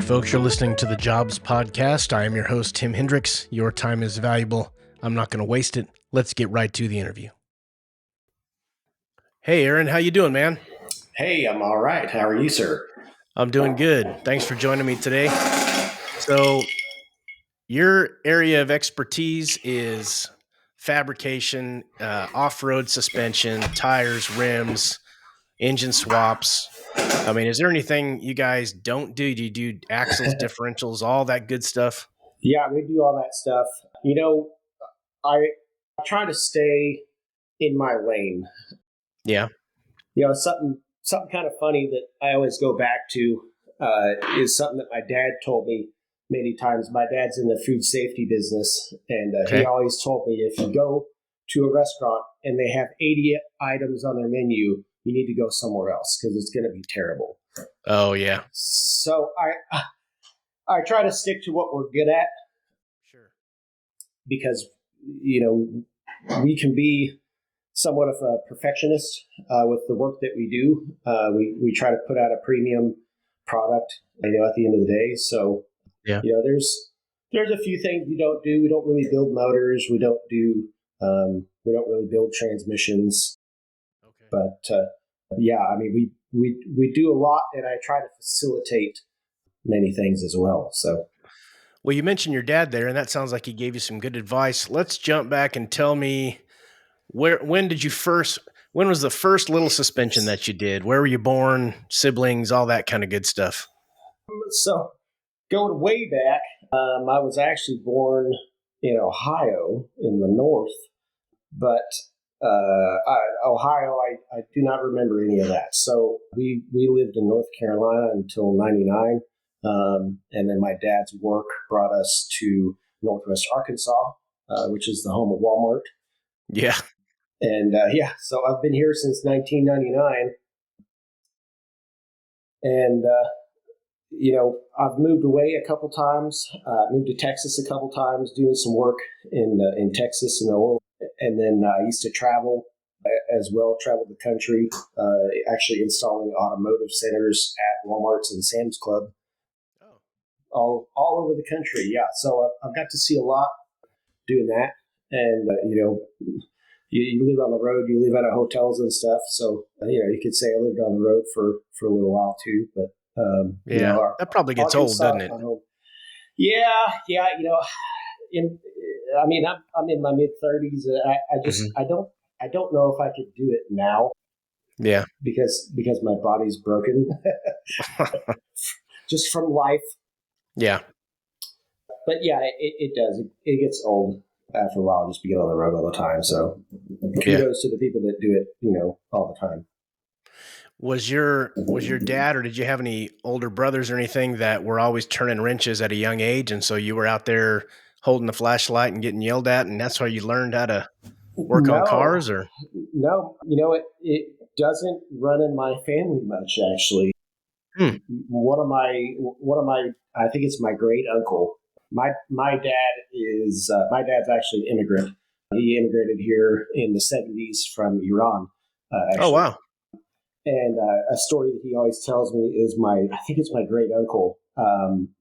folks. You're listening to the Jobs Podcast. I am your host, Tim Hendricks. Your time is valuable. I'm not going to waste it. Let's get right to the interview. Hey, Aaron, how you doing, man? Hey, I'm all right. How are you, sir? I'm doing good. Thanks for joining me today. So your area of expertise is fabrication, off-road suspension, tires, rims, engine swaps. I mean, is there anything you guys don't do? Do you do axles, differentials, all that good stuff? Yeah, we do all that stuff. You know, I try to stay in my lane. Yeah. You know, something kind of funny that I always go back to is something that my dad told me many times. My dad's in the food safety business, and he always told me, if you go to a restaurant and they have 80 items on their menu, you need to go somewhere else because it's going to be terrible. Oh, yeah. So I try to stick to what we're good at. Sure. Because, you know, we can be somewhat of a perfectionist with the work that we do. We try to put out a premium product, you know, at the end of the day. So, yeah, you know, there's a few things we don't do. We don't really build motors. We don't really build transmissions. Okay. But yeah, I mean, we do a lot, and I try to facilitate many things as well. So, well, you mentioned your dad there, and that sounds like he gave you some good advice. Let's jump back and tell me when was the first little suspension that you did? Where were you born? Siblings, all that kind of good stuff. So, going way back, I was actually born in Ohio in the north, but Ohio, I do not remember any of that. So we lived in North Carolina until 99. And then my dad's work brought us to Northwest Arkansas, which is the home of Walmart. Yeah. And so I've been here since 1999. And, you know, I've moved away a couple times, moved to Texas a couple times, doing some work in Texas in the oil. And then I used to travel as well, travel the country, actually installing automotive centers at Walmart's and Sam's Club. All over the country, yeah. So I've got to see a lot doing that. And, you know, you live on the road, you live out of hotels and stuff. So, you know, you could say I lived on the road for a little while too. But, yeah, you know, that probably gets old, doesn't it? Yeah. You know, I'm in my mid 30s. I just, I don't know if I could do it now. Yeah. Because my body's broken just from life. Yeah. But yeah, it does. It gets old after a while, just being on the road all the time. So kudos to the people that do it, you know, all the time. Was your dad, or did you have any older brothers or anything that were always turning wrenches at a young age, and so you were out there holding the flashlight and getting yelled at, and that's how you learned how to work on cars? Or no, you know, it doesn't run in my family much, actually. One of my I think it's my great uncle. My dad's actually an immigrant. He immigrated here in the 70s from Iran. Actually. Oh, wow. And a story that he always tells me is I think it's my great uncle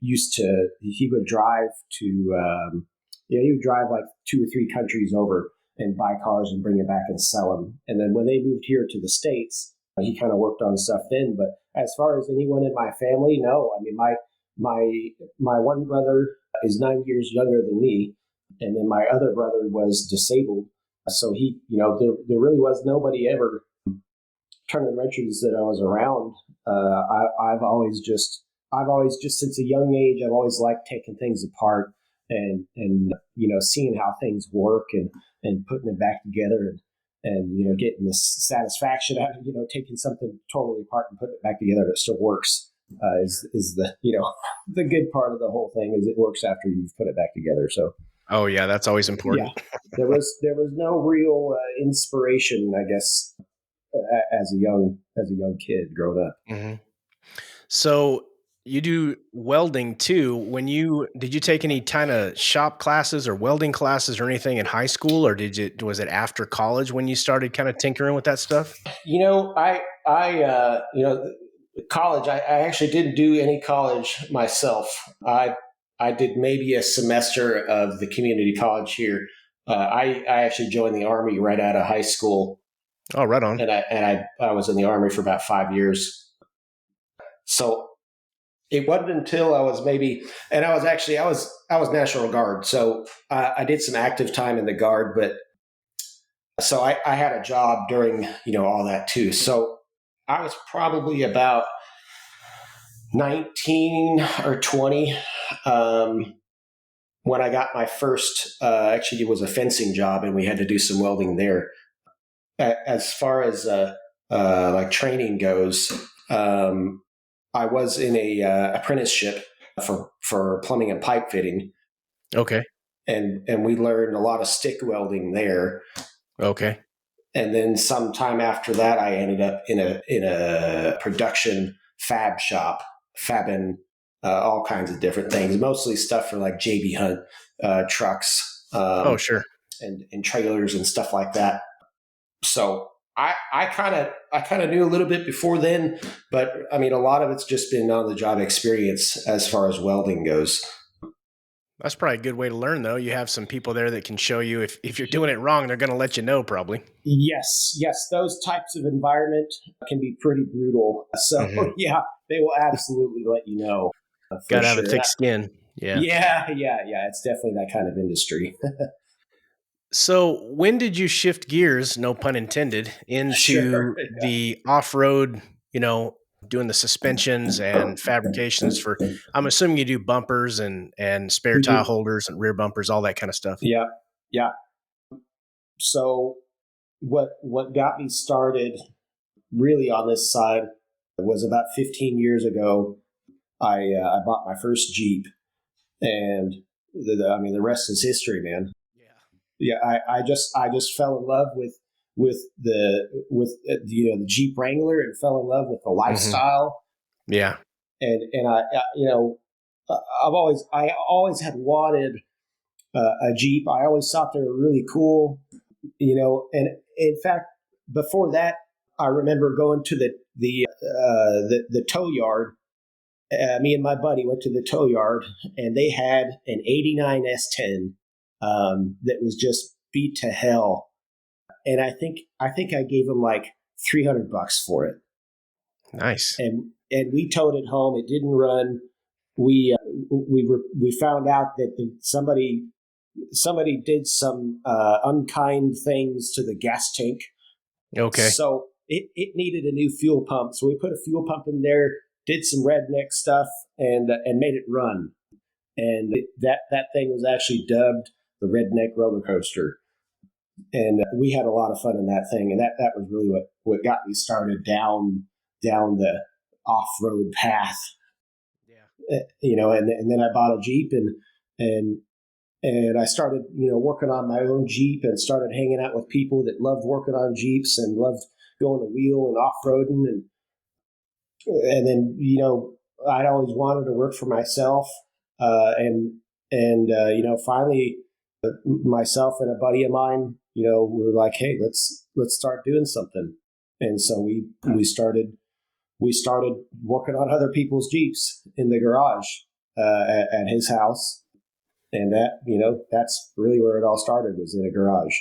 he would drive to he would drive like 2 or 3 countries over and buy cars and bring it back and sell them. And then when they moved here to the States, he kind of worked on stuff then. But as far as anyone in my family, no. I mean, my one brother is 9 years younger than me, and then my other brother was disabled. So he, you know, there really was nobody ever turning wrenches that I was around. I've always just since a young age, I've always liked taking things apart and you know, seeing how things work and putting it back together and you know, getting the satisfaction out of, you know, taking something totally apart and putting it back together that still works is the, you know, the good part of the whole thing is it works after you've put it back together. So. Oh yeah, that's always important. Yeah. There was no real inspiration, I guess, as a young kid growing up. Mm-hmm. So you do welding too. Did you take any kind of shop classes or welding classes or anything in high school, or was it after college when you started kind of tinkering with that stuff? You know, I you know, College, I actually didn't do any college myself. I did maybe a semester of the community college here. I actually joined the Army right out of high school, Oh, right on. and I was in the Army for about 5 years. So it wasn't until I was maybe, and I was actually I was National Guard, so I did some active time in the Guard, but so I had a job during all that too. So I was probably about 19 or 20 um, when I got my first. Actually, it was a fencing job, and we had to do some welding there. As far as like training goes, I was in a apprenticeship for plumbing and pipe fitting, Okay. and we learned a lot of stick welding there. Okay. And then sometime after that, I ended up in a production fab shop, fabbing all kinds of different things, mostly stuff for like JB Hunt trucks, Oh, sure. and trailers and stuff like that. So I kind of knew a little bit before then, but I mean a lot of it's just been on the job experience as far as welding goes. That's probably a good way to learn, though. You have some people there that can show you if you're doing it wrong, they're going to let you know, probably. Yes, yes, those types of environment can be pretty brutal. So Hmm. yeah, they will absolutely let you know Got for to have a sure. thick skin. Yeah. Yeah. It's definitely that kind of industry. So, when did you shift gears, no pun intended, Sure. into the off road, you know, doing the suspensions and fabrications for, I'm assuming you do bumpers and spare We tire do. holders and rear bumpers, all that kind of stuff. Yeah, yeah. So what got me started really on this side was about 15 years ago. I bought my first Jeep, and I mean the rest is history, man. Yeah. Yeah, I just fell in love with the Jeep Wrangler, and fell in love with the Hmm. lifestyle. Yeah. And I always had wanted a Jeep. I always thought they were really cool, And in fact, before that, I remember going to the tow yard. Me and my buddy went to the tow yard, and they had an '89 S10 that was just beat to hell. And I think I gave him like $300 for it, Nice. and we towed it home. It didn't run. We found out that somebody did some unkind things to the gas tank, Okay. so it needed a new fuel pump. So we put a fuel pump in there, did some redneck stuff, and made it run. And that thing was actually dubbed the redneck roller coaster. And we had a lot of fun in that thing. And that was really what got me started down the off road path. Yeah. And then I bought a Jeep, and and I started, working on my own Jeep, and started hanging out with people that loved working on Jeeps and loved going to wheel and off roading, and then I'd always wanted to work for myself, and finally, myself and a buddy of mine, were like, hey, let's start doing something, and so we started working on other people's Jeeps in the garage at his house, and that's really where it all started, was in a garage.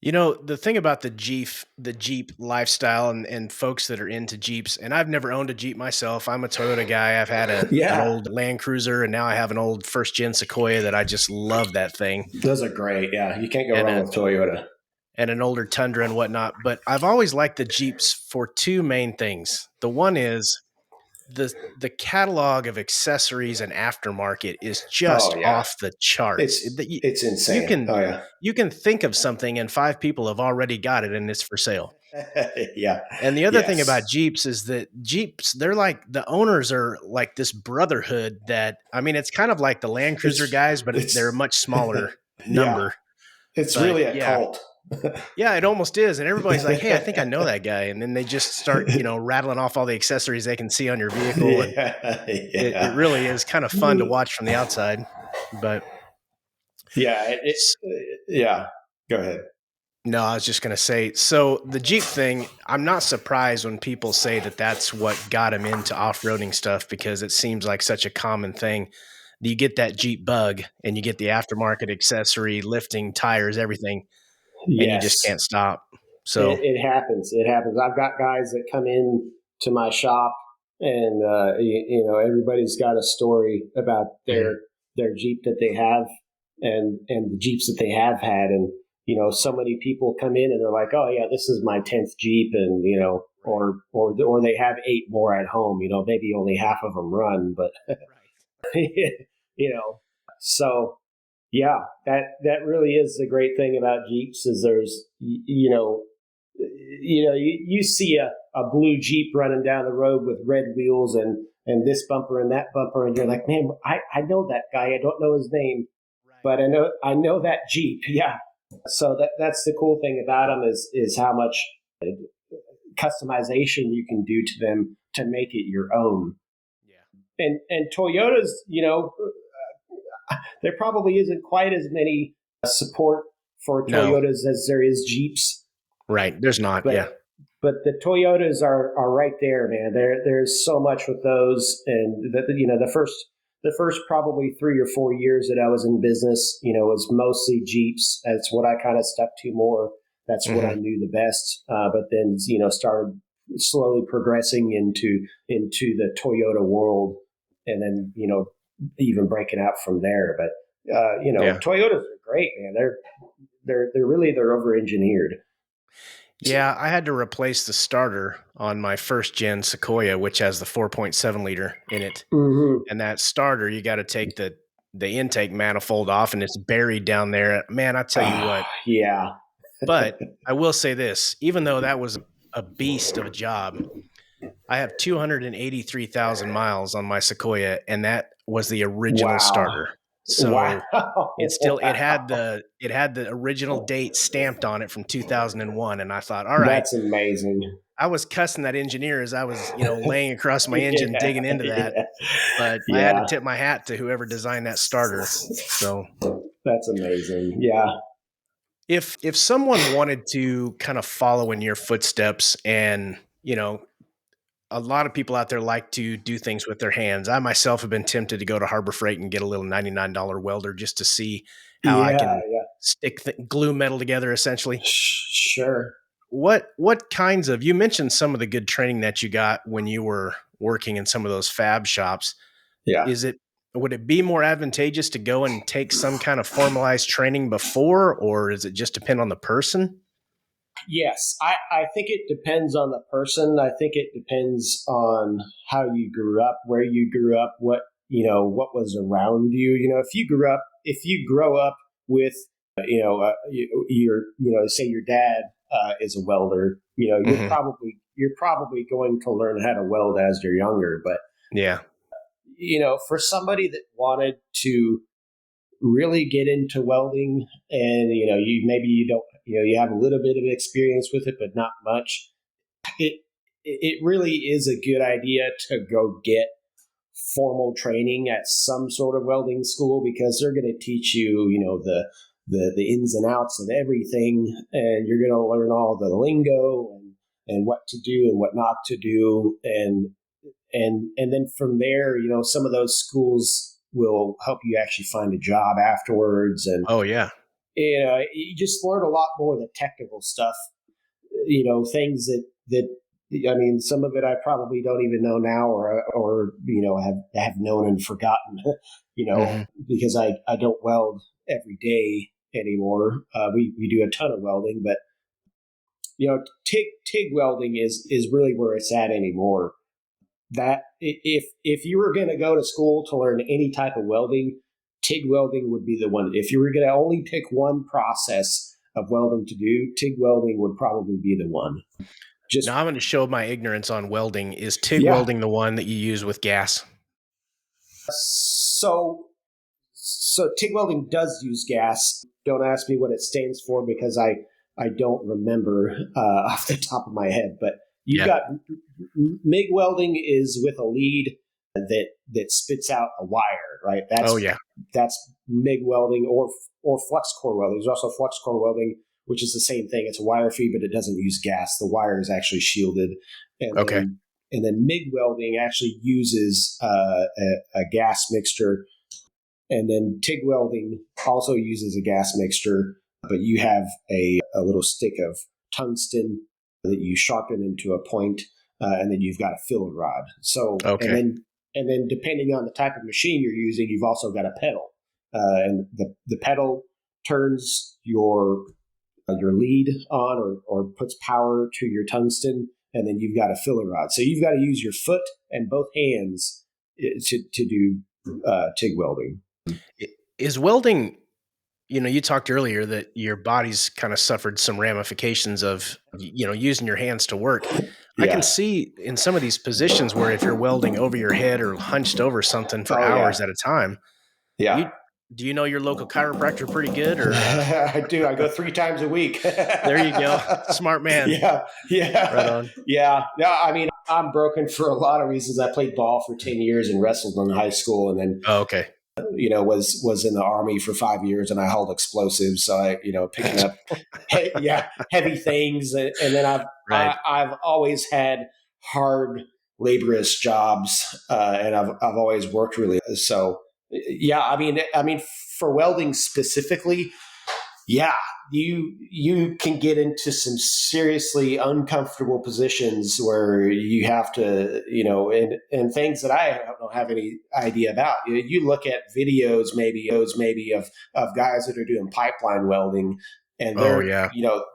The thing about the Jeep lifestyle and folks that are into Jeeps, and I've never owned a Jeep myself. I'm a Toyota guy. I've had an Yeah, old Land Cruiser, and now I have an old first gen Sequoia that I just love that thing, those are great. Yeah, you can't go and wrong a with Toyota. and an older Tundra and whatnot. But I've always liked the Jeeps for two main things. The one is the catalog of accessories and aftermarket is just Oh yeah, off the charts. it's You insane. can Oh yeah, you can think of something and five people have already got it and it's for sale. yeah, And the other thing about yes, Jeeps is that Jeeps, they're like the owners are like this brotherhood that I mean, it's kind of like the Land Cruiser it's guys, but they're a it's much smaller yeah, number. it's But really a yeah, cult. yeah, it almost is. And everybody's like, hey, I think I know that guy. And then they just start, rattling off all the accessories they can see on your vehicle. And Yeah, it yeah, really is kind of fun to watch from the outside. But yeah. s- Yeah. Go ahead. No, I was just going to say, so the Jeep thing, I'm not surprised when people say that that's what got him into off-roading stuff because it seems like such a common thing. You get that Jeep bug and you get the aftermarket accessory, lifting, tires, everything, and you just Yes, can't stop. So, it happens. It happens. I've got guys that come in to my shop, and everybody's got a story about mhm, their Jeep that they have, and the Jeeps that they have had, and so many people come in and they're like, oh yeah, this is my 10th Jeep, and right, or they have 8 more at home. Maybe only half of them run, but right. you know, so yeah, that really is the great thing about Jeeps is there's you see a blue Jeep running down the road with red wheels and this bumper and that bumper, and you're like, man, I know that guy. I don't know his name, Right. but I know that Jeep. Yeah. So that's the cool thing about them is how much customization you can do to them to make it your own. Yeah. And Toyotas, there probably isn't quite as many support for No, Toyotas as there is Jeeps, right. There's not. but Yeah. the Toyotas are right there, man. There's so much with those, and the first probably 3 or 4 years that I was in business, was mostly Jeeps. That's what I kind of stuck to more. That's what I Hmm. knew the best. But then started slowly progressing into the Toyota world, and then even breaking out from there. But Yeah. Toyotas are great, man. They're over engineered. Yeah. I had to replace the starter on my first gen Sequoia, which has the 4.7 liter in it. Mm-hmm. And that starter, you got to take the intake manifold off, and it's buried down there. Man, I tell you what. Yeah. But I will say this: even though that was a beast of a job, I have 283,000 miles on my Sequoia, and that was the original Wow. starter. Wow. So Wow. it had the original date stamped on it from 2001, and I thought, all right, That's amazing. I was cussing that engineer as I was laying across my engine Yeah. digging into that, Yeah. but I had to Yeah. tip my hat to whoever designed that starter. So That's amazing. Yeah. if someone wanted to kind of follow in your footsteps, and a lot of people out there like to do things with their hands. I myself have been tempted to go to Harbor Freight and get a little $99 welder just to see how I Yeah. can Yeah. glue metal together essentially. Sure. What kinds of, you mentioned some of the good training that you got when you were working in some of those fab shops. Yeah. Is it Would it be more advantageous to go and take some kind of formalized training before, or does it just depend on the person? Yes, I think it depends on the person. I think it depends on how you grew up, where you grew up, what was around you. If you grow up with, say your dad is a welder, Hmm. you're probably going to learn how to weld as you're younger. But Yeah. for somebody that wanted to really get into welding and you don't you have a little bit of experience with it but not much, it it really is a good idea to go get formal training at some sort of welding school because they're going to teach you the ins and outs of everything, and you're going to learn all the lingo and what to do and what not to do, and then from there, some of those schools will help you actually find a job afterwards, and Oh yeah. you just learn a lot more of the technical stuff. Things that I mean, some of it I probably don't even know now, or have known and forgotten. Hmm. Because I don't weld every day anymore. We do a ton of welding, but TIG welding is really where it's at anymore. That if you were going to go to school to learn any type of welding, TIG welding would be the one. If you were going to only pick one process of welding to do, TIG welding would probably be the one. Now Just I'm going to show my ignorance on welding. Is TIG yeah. welding the one that you use with gas? So TIG welding does use gas. Don't ask me what it stands for because I don't remember off the top of my head. But you've Yeah. got MIG welding is with a lead that spits out a wire, right? Oh yeah. That's MIG welding or flux core welding. There's also flux core welding which is the same thing. It's a wire feed, but it doesn't use gas. The wire is actually shielded. And Okay. then MIG welding actually uses a gas mixture. And then TIG welding also uses a gas mixture, but you have a little stick of tungsten that you sharpen into a point, and then you've got a filler rod. So, Okay. and then depending on the type of machine you're using, you've also got a pedal, and the pedal turns your lead on or puts power to your tungsten, and then you've got a filler rod. So you've got to use your foot and both hands to do TIG welding. Is welding, you talked earlier that your body's kind of suffered some ramifications of, using your hands to work. I can Yeah. see in some of these positions where if you're welding over your head or hunched over something for Oh hours yeah. at a time, Yeah. you do you know your local chiropractor pretty good or I do. I go 3 times a week. there you go. Smart man. Yeah. Right Yeah. on. Yeah. Yeah. I mean, I'm broken for a lot of reasons. I played ball for 10 years and wrestled in high school, and then Oh, okay. was in the army for 5 years, and I held explosives. So I, picking up, heavy things, and then Right. I've always had hard, laborious jobs, and I've always worked really. So yeah, I mean, for welding specifically, yeah, you can get into some seriously uncomfortable positions where you have to, and things that I don't have any idea about. You look at videos maybe of guys that are doing pipeline welding, and Oh, yeah.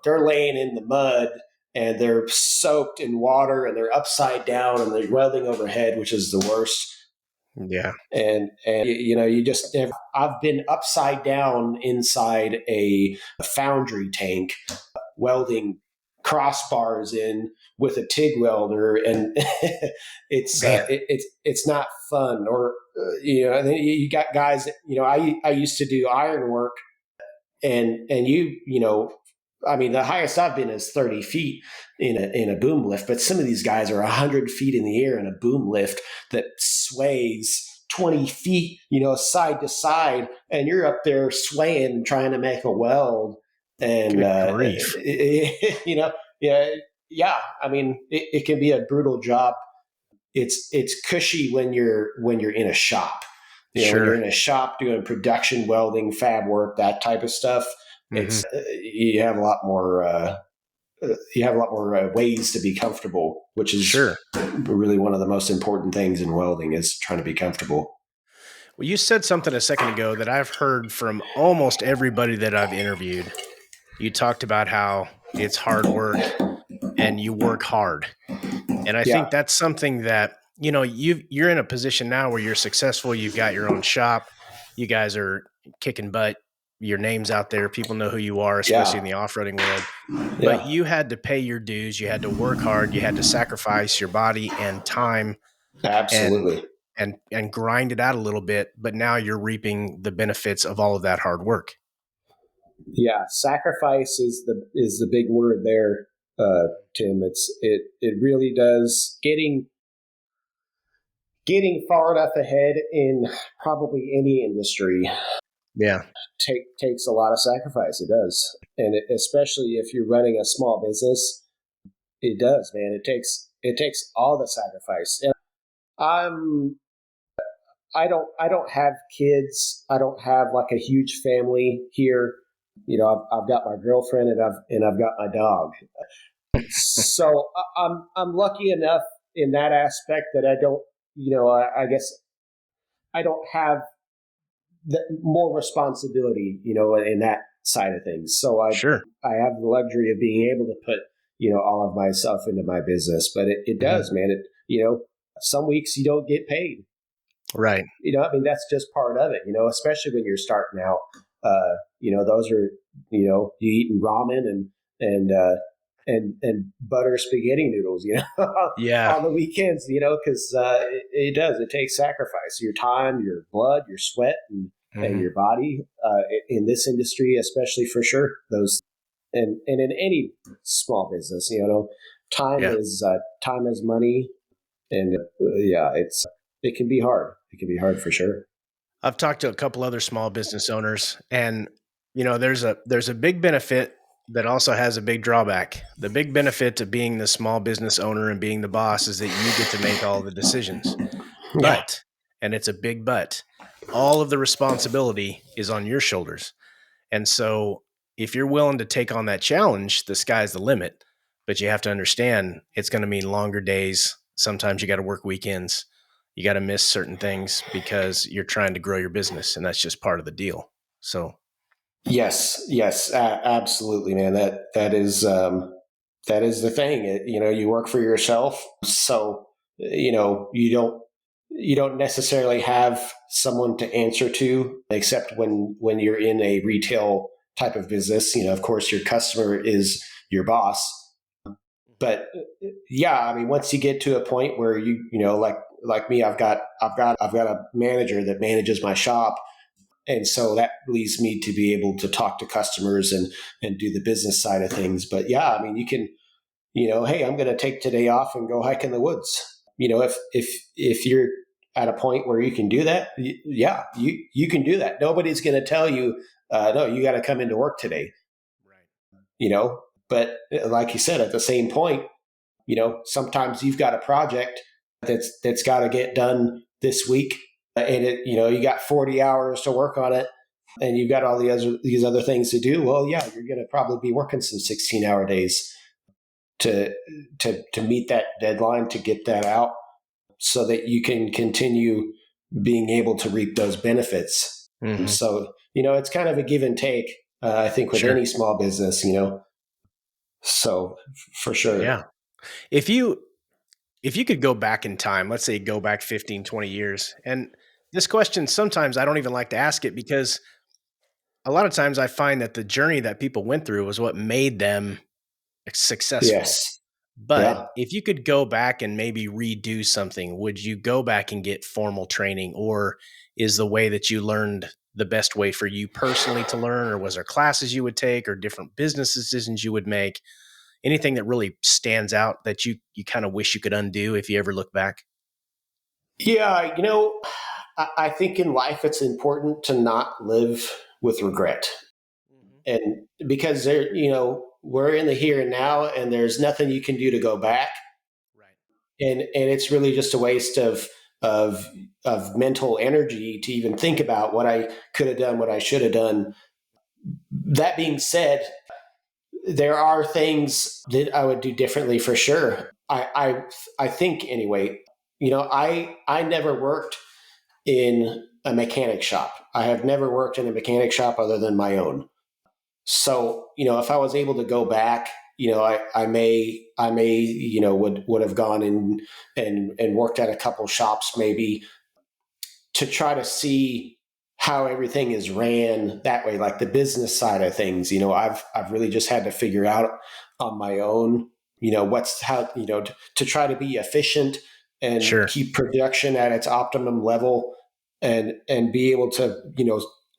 they're laying in the mud and they're soaked in water and they're upside down and they're welding overhead, which is the worst. Yeah. And you just never, I've been upside down inside a foundry tank welding crossbars in with a TIG welder, and Man. it's not fun. Or and then you got guys that, I used to do iron work, and I mean, the highest I've been is 30 feet in a boom lift, but some of these guys are 100 feet in the air in a boom lift that sways 20 feet, side to side, and you're up there swaying and trying to make a weld. And, Good grief. yeah, yeah. I mean, it can be a brutal job. It's cushy when you're in a shop. When you're Sure. in a shop doing production welding, fab work, that type of stuff, Hmm. it's you have a lot more ways to be comfortable, which is Sure. really one of the most important things in welding is trying to be comfortable. Well, you said something a second ago that I've heard from almost everybody that I've interviewed. You talked about how it's hard work and you work hard. And I think Yeah, that's something that, you're in a position now where you're successful. You've got your own shop. You guys are kicking butt. Your name's out there. People know who you are, especially in yeah, the off-roading world. But yeah, you had to pay your dues. You had to work hard. You had to sacrifice your body and time and absolutely. and grind it out a little bit. But now you're reaping the benefits of all of that hard work. Yeah, sacrifice is the big word there, Tim. It really does getting far enough ahead in probably any industry Yeah, takes a lot of sacrifice. It does, and especially if you're running a small business, it does, man. It takes all the sacrifice. And I'm I don't have kids. I don't have like a huge family here. I've got my girlfriend and I've got my dog. So I'm lucky enough in that aspect that I don't, I guess I don't have more responsibility, in that side of things. So sure. I have the luxury of being able to put, all of myself into my business, but it Hmm. does, man. Some weeks you don't get paid. Right. I mean, that's just part of it, especially when you're starting out. Those are, you eating ramen and butter spaghetti noodles, Yeah. on the weekends, because it does. It takes sacrifice, your time, your blood, your sweat, and Hmm. your body, in this industry, especially for sure. And in any small business, Yeah. time is money, and yeah, it can be hard. It can be hard for sure. I've talked to a couple other small business owners and there's a big benefit that also has a big drawback. The big benefit to being the small business owner and being the boss is that you get to make all the decisions. Yeah. But, and it's a big but, all of the responsibility is on your shoulders. And so if you're willing to take on that challenge, the sky's the limit. But you have to understand it's going to mean longer days. Sometimes you got to work weekends. You got to miss certain things because you're trying to grow your business, and that's just part of the deal. So, Yes, yes, absolutely, man. That is the thing. You work for yourself, so you don't necessarily have someone to answer to, except when you're in a retail type of business. Of course, your customer is your boss. But yeah, I mean, once you get to a point where like me, I've got a manager that manages my shop, and so that leads me to be able to talk to customers and do the business side of things. But yeah, I mean, you can, hey, I'm going to take today off and go hike in the woods. If you're at a point where you can do that, yeah, you can do that. Nobody's going to tell you, no, you got to come into work today. right. you know but like you said, at the same point, sometimes you've got a project that's got to get done this week, and you got 40 hours to work on it, and you've got all these other things to do. Well, yeah, you're going to probably be working some 16-hour days to to meet that deadline, to get that out so that you can continue being able to reap those benefits. Mm-hmm. So it's kind of a give and take, I think, with Sure. any small business. So for sure. Yeah. If you if you could go back in time, let's say go back 15, 20 years, and this question sometimes I don't even like to ask it because a lot of times I find that the journey that people went through was what made them successful. Yes. But Yeah. if you could go back and maybe redo something, would you go back and get formal training, or is the way that you learned the best way for you personally to learn, or was there classes you would take or different business decisions you would make? Anything that really stands out that you kind of wish you could undo if you ever look back? Yeah. I think in life it's important to not live with regret. Mhm. And because we're in the here and now, and there's nothing you can do to go back. Right. And it's really just a waste of of mental energy to even think about what I could have done, what I should have done. That being said, there are things that I would do differently for sure. I think anyway. I never worked in a mechanic shop. I have never worked in a mechanic shop other than my own. So, if I was able to go back, I may, would have gone in and worked at a couple shops maybe, to try to see how everything is ran that way, like the business side of things. I've really just had to figure out on my own, what's how, to try to be efficient and Sure. keep production at its optimum level, and be able to,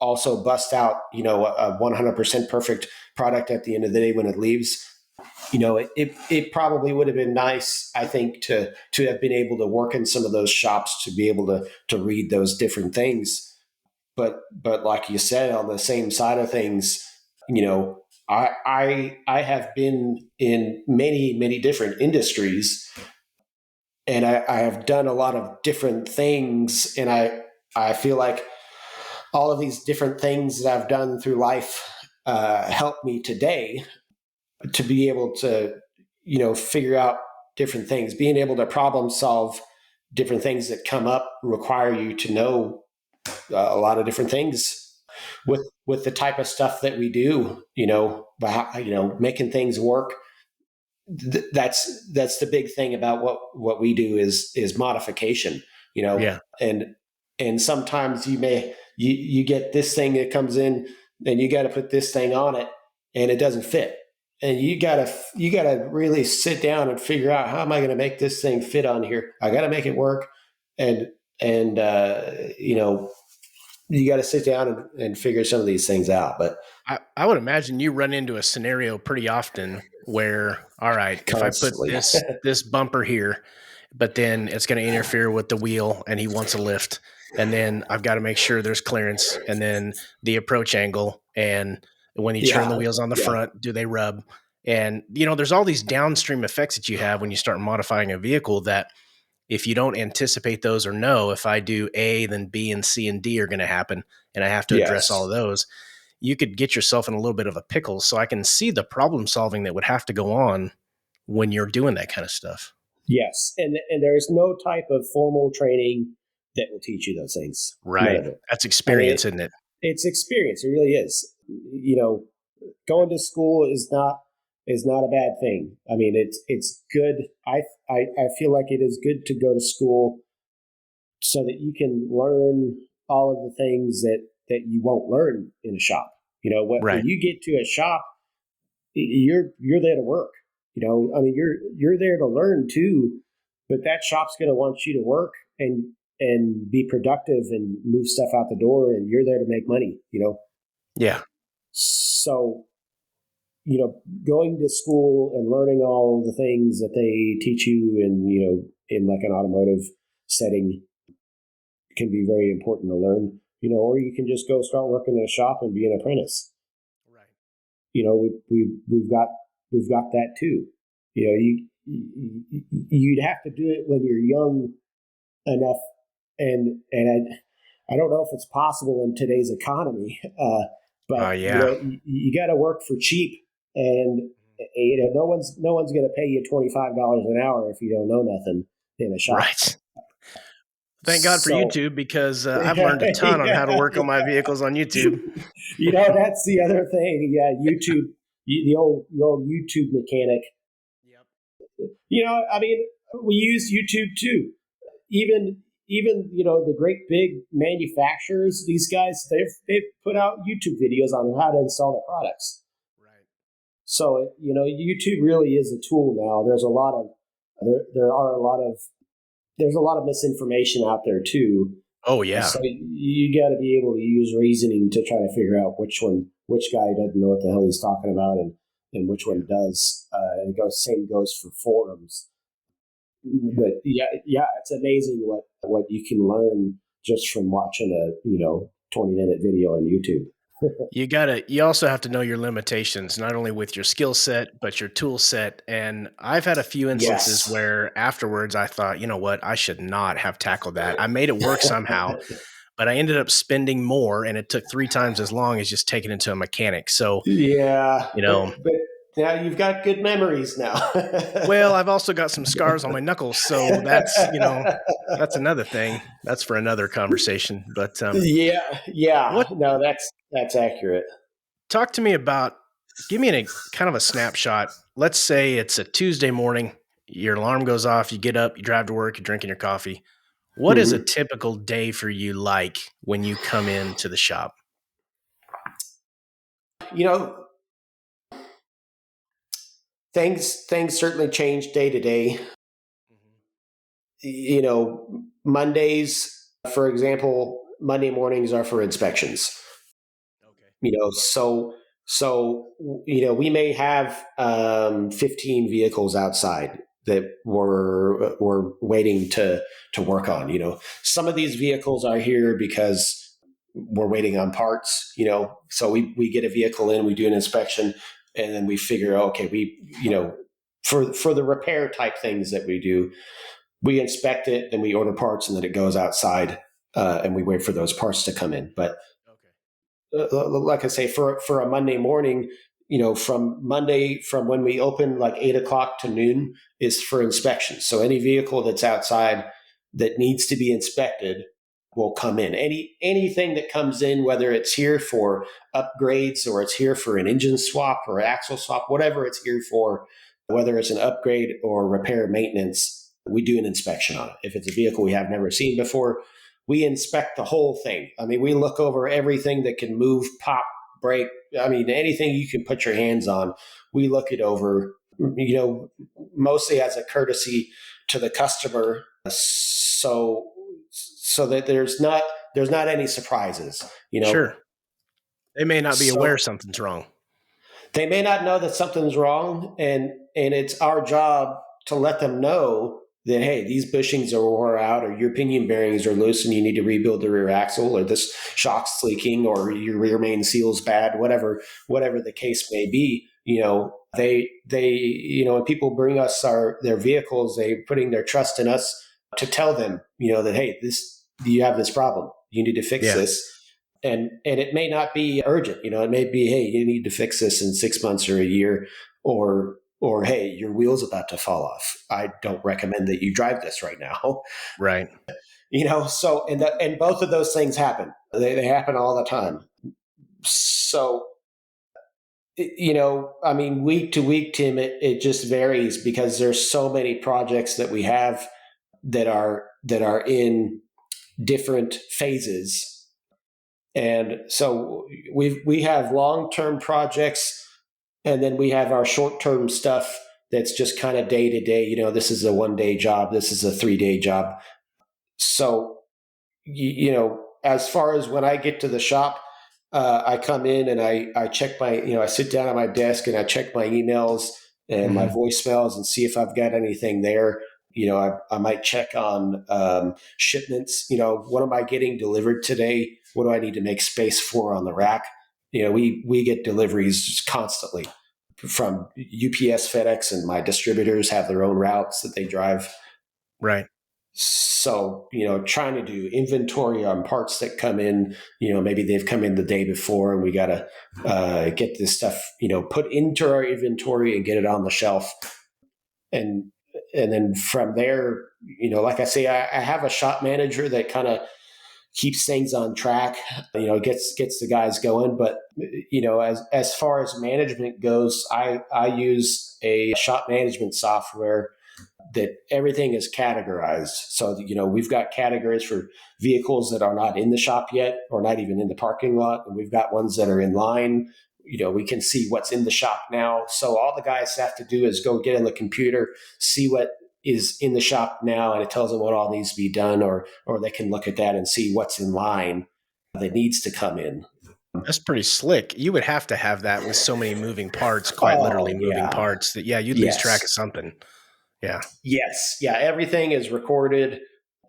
also bust out, a 100% perfect product at the end of the day when it leaves. It probably would have been nice, I think, to have been able to work in some of those shops, to be able to read those different things. But like you said, on the same side of things, I have been in many different industries, and I have done a lot of different things, and I feel like all of these different things that I've done through life help me today to be able to, figure out different things. Being able to problem solve different things that come up require you to know a lot of different things with the type of stuff that we do. Making things work. That's the big thing about what we do is modification. You know, Yeah. and and sometimes you get this thing that comes in, and you got to put this thing on it, and it doesn't fit, and you gotta really sit down and figure out, how am I going to make this thing fit on here? I got to make it work, and and you got to sit down and figure some of these things out. But I would imagine you run into a scenario pretty often where, all right, if I put constantly. this bumper here, but then it's going to interfere with the wheel and he wants a lift, and then I've got to make sure there's clearance, and then the approach angle, and When you turn the Yeah. wheels on the Yeah. front, do they rub? And, there's all these downstream effects that you have when you start modifying a vehicle that if you don't anticipate those or know, if I do A, then B and C and D are going to happen, and I have to address all of Yes. those, you could get yourself in a little bit of a pickle. So I can see the problem solving that would have to go on when you're doing that kind of stuff. Yes. And there is no type of formal training that will teach you those things. None Right. of it. That's I mean, experience, isn't it? it's experience. It really is. Going to school is not a bad thing. I mean, it's good. I feel like it is good to go to school so that you can learn all of the things that you won't learn in a shop. When Right. you get to a shop, you're there to work. I mean, you're there to learn too, but that shop's going to want you to work and be productive and move stuff out the door, and you're there to make money. Yeah. So going to school and learning all the things that they teach you in like an automotive setting can be very important to learn. Or you can just go start working in a shop and be an apprentice. Right. We've got that too. You'd have to do it when you're young enough, and I don't know if it's possible in today's economy, but Yeah. you got to work for cheap, and no one's going to pay you $25 an hour if you don't know nothing in a shop. Right. Thank God for So YouTube because I've learned a ton on how to yeah, work on my vehicles on YouTube. that's the other thing. Yeah, YouTube, the old YouTube mechanic. Yep. I mean, we use YouTube too. Even the great big manufacturers, these guys, they've put out YouTube videos on how to install their products. Right. So YouTube really is a tool now. There's a lot of misinformation out there too. Oh yeah. So you got to be able to use reasoning to try to figure out which guy doesn't know what the hell he's talking about, and which one does. And same goes for forums. But yeah, it's amazing what you can learn just from watching a 20-minute video on YouTube. You also have to know your limitations, not only with your skill set, but your tool set. And I've had a few instances Yes. where afterwards I thought, you know what, I should not have tackled that. I made it work somehow, but I ended up spending more and it took 3 times as long as just taking it to a mechanic. So, Yeah, you but know, but now you've got good memories now. well, I've also got some scars on my knuckles. So that's another thing. That's for another conversation. But yeah. what No, that's accurate. talk to me about give me a kind of a snapshot. Let's say it's a Tuesday morning, your alarm goes off, you get up, you drive to work, you're drinking your coffee. What is a Mhm. typical day for you like when you come into the shop? You know, things certainly change day to day. Mondays, for example, Monday mornings are for inspections. Okay. So we may have 15 vehicles outside that we're waiting to work on. Some of these vehicles are here because we're waiting on parts. So we get a vehicle in, we do an inspection, and then we figure, okay, for the repair type things that we do, we inspect it, then we order parts, and then it goes outside, and we wait for those parts to come in. But Okay. like I say, for a Monday morning, from when we open like 8 o'clock to noon is for inspection. So any vehicle that's outside that needs to be inspected will come in. Anything that comes in, whether it's here for upgrades or it's here for an engine swap or axle swap, whatever it's here for, whether it's an upgrade or repair maintenance, we do an inspection on it. If it's a vehicle we have never seen before, we inspect the whole thing. I mean, we look over everything that can move, pop, break. I mean, anything you can put your hands on, we look it over, mostly as a courtesy to the customer. So that there's not any surprises. Sure. They may not be aware So something's wrong. they may not know that something's wrong, and it's our job to let them know that, hey, these bushings are wore out, or your pinion bearings are loose and you need to rebuild the rear axle, or this shock's leaking, or your rear main seal's bad, whatever the case may be. When people bring us their vehicles, they putting their trust in us to tell them, that, hey, you have this problem, you need to fix Yeah. this. And it may not be urgent. It may be, hey, you need to fix this in 6 months or a year, or hey, your wheel's about to fall off. I don't recommend that you drive this right now. Right. So and both of those things happen. They happen all the time. So I mean, week to week, Tim, it just varies because there's so many projects that we have that are in different phases. And so we have long-term projects, and then we have our short-term stuff that's just kind of day to day. This is a 1 day job, this is a 3 day job. So as far as when I get to the shop, I come in and I check I sit down at my desk and I check my emails and my Hmm. voicemails and see if I've got anything there. I might check on shipments. What am I getting delivered today? What do I need to make space for on the rack? We get deliveries just constantly from UPS, FedEx, and my distributors have their own routes that they drive. Right. So, trying to do inventory on parts that come in, maybe they've come in the day before and we got to get this stuff, put into our inventory and get it on the shelf. And, and then from there, like I say, I have a shop manager that kind of keeps things on track, gets the guys going. But, as far as management goes, I use a shop management software that everything is categorized. So, we've got categories for vehicles that are not in the shop yet or not even in the parking lot. And we've got ones that are in line. We can see what's in the shop now. So all the guys have to do is go get in the computer, see what is in the shop now, and it tells them what all needs to be done, or they can look at that and see what's in line that needs to come in. That's pretty slick. You would have to have that with so many moving parts, quite literally Oh, moving yeah. parts, that, yeah, you'd lose track Yes. of something. Yeah. Yes, yeah, everything is recorded,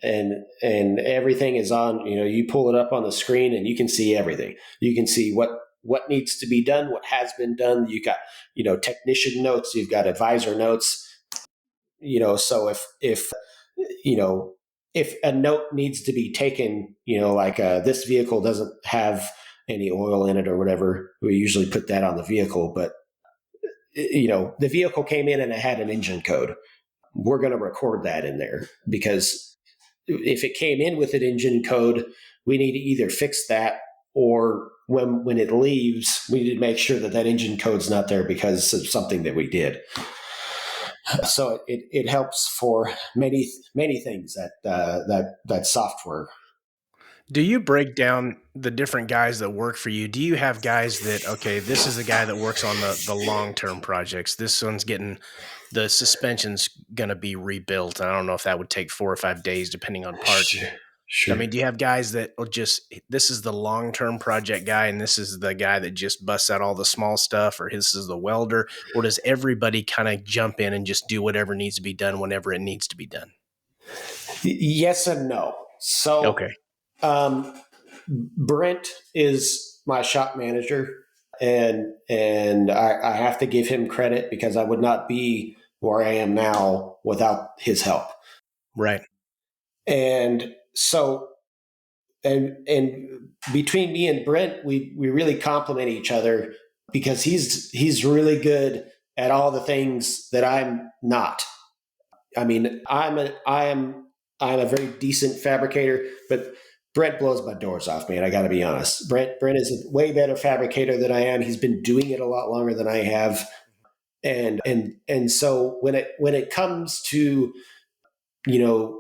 and everything is on. You pull it up on the screen and you can see everything. You can see what needs to be done, what has been done. You got technician notes, you've got advisor notes. So you know if a note needs to be taken, like this vehicle doesn't have any oil in it or whatever, we usually put that on the vehicle. But the vehicle came in and it had an engine code, we're going to record that in there, because if it came in with an engine code, we need to either fix that, or when it leaves, we need to make sure that engine code's not there because of something that we did. So it helps for many things, that software. Do you break down the different guys that work for you? Do you have guys that, okay, this is the guy that works on the long-term projects. This one's getting the suspension's going to be rebuilt. I don't know if that would take 4 or 5 days depending on parts. Sure, I sure. mean, do you have guys that will this is the long-term project guy and this is the guy that just busts out all the small stuff, or this is the welder, or does everybody kind of jump in and just do whatever needs to be done whenever it needs to be done? Yes and no. So, Okay. Brent is my shop manager, and I have to give him credit because I would not be where I am now without his help. Right. And so, and between me and Brent, we really complement each other, because he's really good at all the things that I'm not. I mean, I'm a very decent fabricator, but Brent blows my doors off, man. I got to be honest. Brent is a way better fabricator than I am. He's been doing it a lot longer than I have, and so when it comes to, you know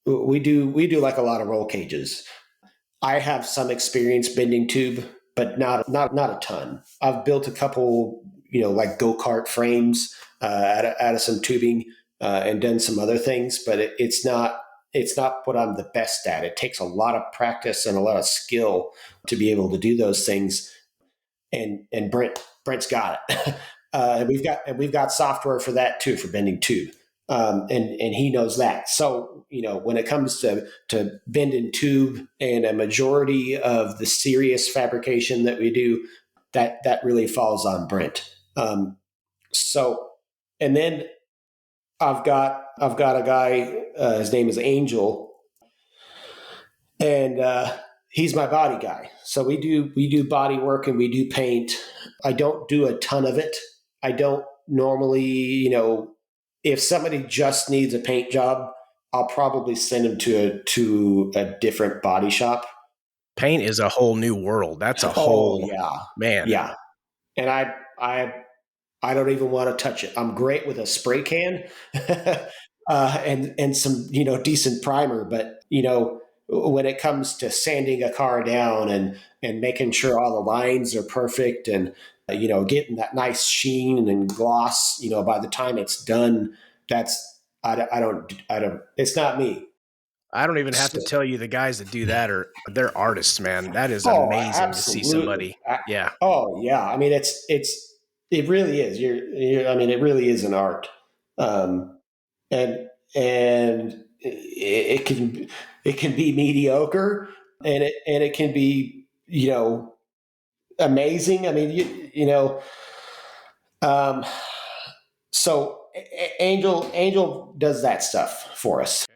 we do like a lot of roll cages. I have some experience bending tube, but not a ton. I've built a couple, like go kart frames out of some tubing, and done some other things, but it's not what I'm the best at. It takes a lot of practice and a lot of skill to be able to do those things. And Brent's got it. And we've got software for that too, for bending tube. and he knows that. So when it comes to bend and tube and a majority of the serious fabrication that we do, that really falls on Brent. So, and then I've got a guy. His name is Angel, and he's my body guy. So we do body work and we do paint. I don't do a ton of it. I don't normally, if somebody just needs a paint job, I'll probably send them to a different body shop. Paint is a whole new world. That's a Oh whole yeah, man. yeah. And I I don't even want to touch it. I'm great with a spray can, and some decent primer, but when it comes to sanding a car down and making sure all the lines are perfect and getting that nice sheen and gloss, by the time it's done, that's I don't. It's not me. I don't even have So, to tell you the guys that do that they're artists, man. That is oh, amazing to see absolutely. somebody. Yeah. Oh, yeah. I mean, it really is. I mean, it really is an art. Um, and it can be mediocre, and it can be amazing. I mean, um, so Angel does that stuff for us.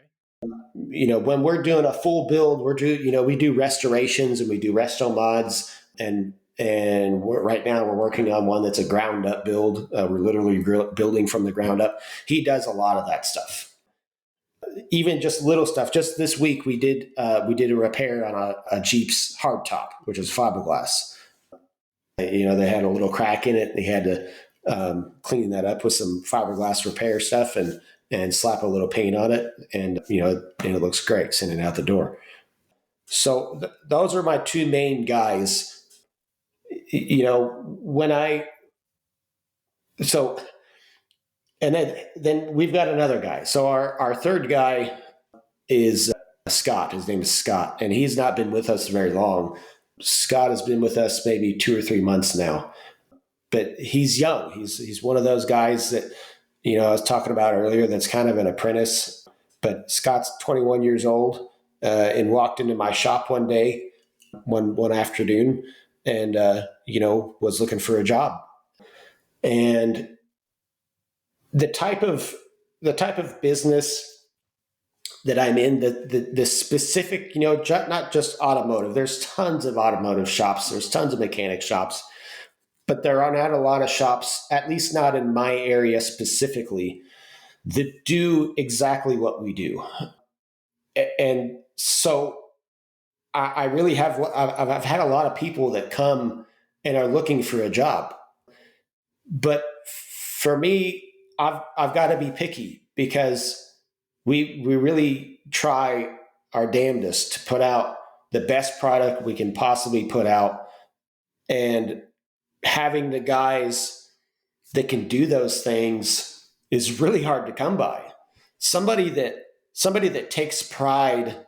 When we're doing a full build, we do restorations and we do resto mods, and right now we're working on one that's a ground up build. We're literally building from the ground up. He does a lot of that stuff, even just little stuff. Just this week we did a repair on a Jeep's hardtop, which is fiberglass. They had a little crack in it. They had to clean that up with some fiberglass repair stuff and slap a little paint on it, and it looks great. Send it out the door. So those are my two main guys. When I so and then we've got another guy. So our third guy is Scott. His name is Scott, and he's not been with us very long. Scott has been with us maybe 2 or 3 months now, but he's young. He's one of those guys that I was talking about earlier. That's kind of an apprentice. But Scott's 21 years old, and walked into my shop one day, one afternoon, and was looking for a job. And the type of business that I'm in, the specific, not just automotive. There's tons of automotive shops. There's tons of mechanic shops, but there are not a lot of shops, at least not in my area specifically, that do exactly what we do. And so I really I've had a lot of people that come and are looking for a job, but for me, I've got to be picky because we really try our damnedest to put out the best product we can possibly put out, and having the guys that can do those things is really hard to come by. Somebody that takes pride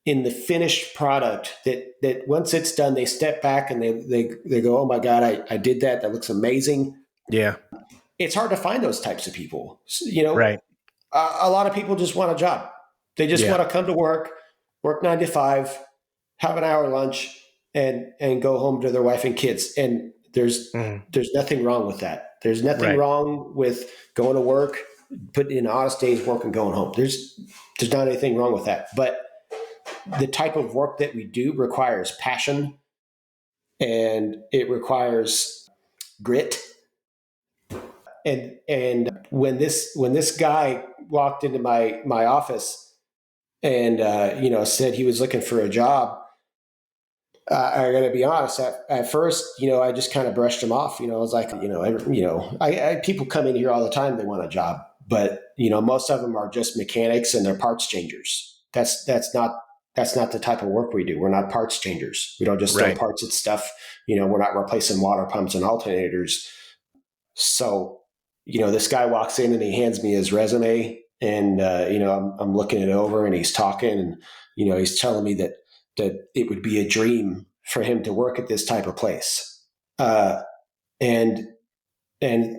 in the finished product, that once it's done, they step back and they go, oh my God, I did that. That looks amazing. Yeah. It's hard to find those types of people. Right. A lot of people just want a job. They just Yeah. want to come to work 9 to 5, have an hour lunch, and go home to their wife and kids. And there's Mhm. there's nothing wrong with that. There's nothing Right. wrong with going to work, putting in an honest day's work, and going home. There's not anything wrong with that. But the type of work that we do requires passion, and it requires grit. And when this guy walked into my office and said he was looking for a job, I got to be honest. At first, I just kind of brushed him off. I was like, people come in here all the time. They want a job, but most of them are just mechanics and they're parts changers. That's not the type of work we do. We're not parts changers. We don't just throw Right. parts at stuff. We're not replacing water pumps and alternators. So, this guy walks in and he hands me his resume, and I'm looking it over, and he's talking, and he's telling me that it would be a dream for him to work at this type of place, and and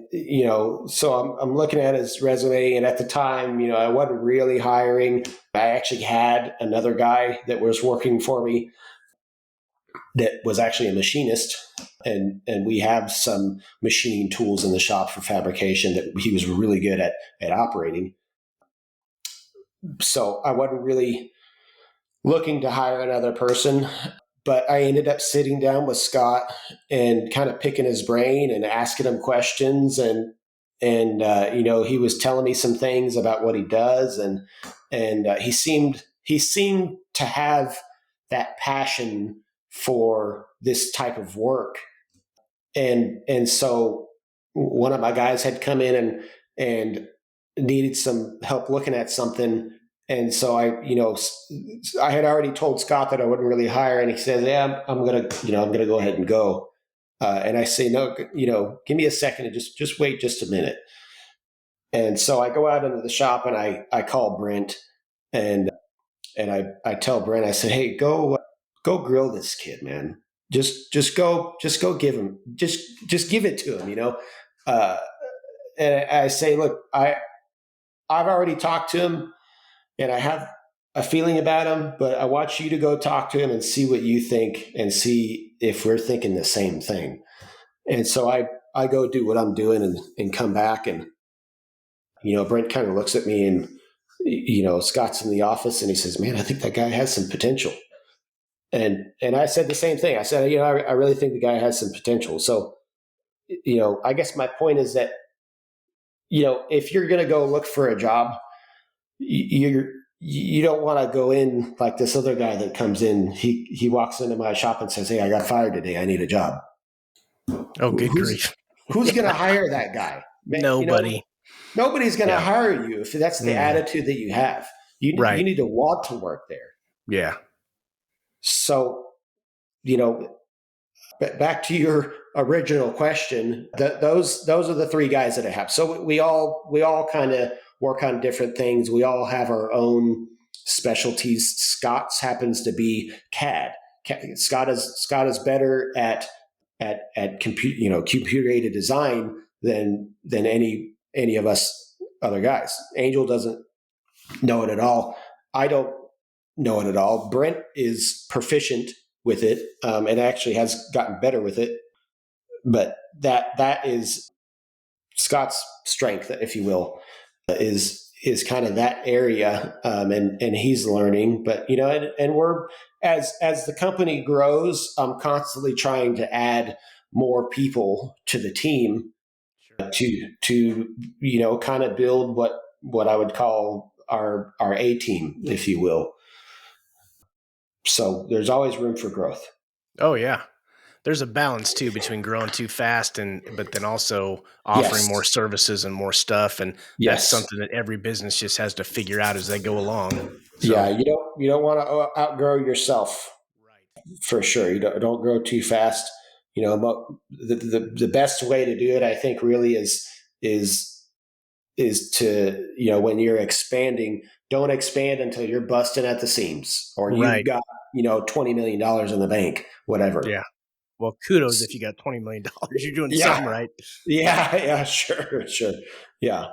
so I'm looking at his resume, and at the time, I wasn't really hiring. I actually had another guy that was working for me that was actually a machinist, and we have some machining tools in the shop for fabrication that he was really good at operating. So I wasn't really looking to hire another person, but I ended up sitting down with Scott and kind of picking his brain and asking him questions, and he was telling me some things about what he does, and he seemed to have that passion for this type of work, and so one of my guys had come in and needed some help looking at something. And so I had already told Scott that I wouldn't really hire, and he says, "Yeah, I'm gonna go ahead and go." And I say, "No, give me a second and just wait just a minute." And so I go out into the shop and I call Brent, and I tell Brent, I said, "Hey, go grill this kid, man. Just go give him just give it to him." Uh, and I say, "Look, I've already talked to him, and I have a feeling about him, but I want you to go talk to him and see what you think and see if we're thinking the same thing." And so I go do what I'm doing and come back, and Brent kind of looks at me, and Scott's in the office, and he says, "Man, I think that guy has some potential." And I said the same thing. I said, I really think the guy has some potential. So, I guess my point is that, if you're going to go look for a job, you don't want to go in like this other guy that comes in. He walks into my shop and says, "Hey, I got fired today. I need a job." Oh, good Who's grief. who's going to hire that guy? Nobody. Nobody's going to Yeah. hire you if that's the Mm. attitude that you have. You Right. need to want to work there. Yeah. So, you know, back to your original question, those are the three guys that I have. So we all kind of work on different things. We all have our own specialties. Scott's happens to be CAD. Scott is better at computer aided design than any of us other guys. Angel doesn't know it at all. I don't know it at all. Brent is proficient with it, and actually has gotten better with it. But that is Scott's strength, if you will, is kind of that area, and he's learning. But and we're as the company grows, I'm constantly trying to add more people to the team Sure. to kind of build what I would call our A team, if you will. So there's always room for growth. Oh yeah. There's a balance too between growing too fast but then also offering Yes, more services and more stuff, and that's yes, something that every business just has to figure out as they go along. yeah. So, You don't want to outgrow yourself right. for sure. You don't grow too fast. The best way to do it, I think, really is is to when you're expanding, don't expand until you're busting at the seams or you've Right. got $20 million in the bank, whatever. Yeah. Well, kudos if you got $20 million. You're doing Yeah, something right. yeah, yeah. Sure, sure. Yeah.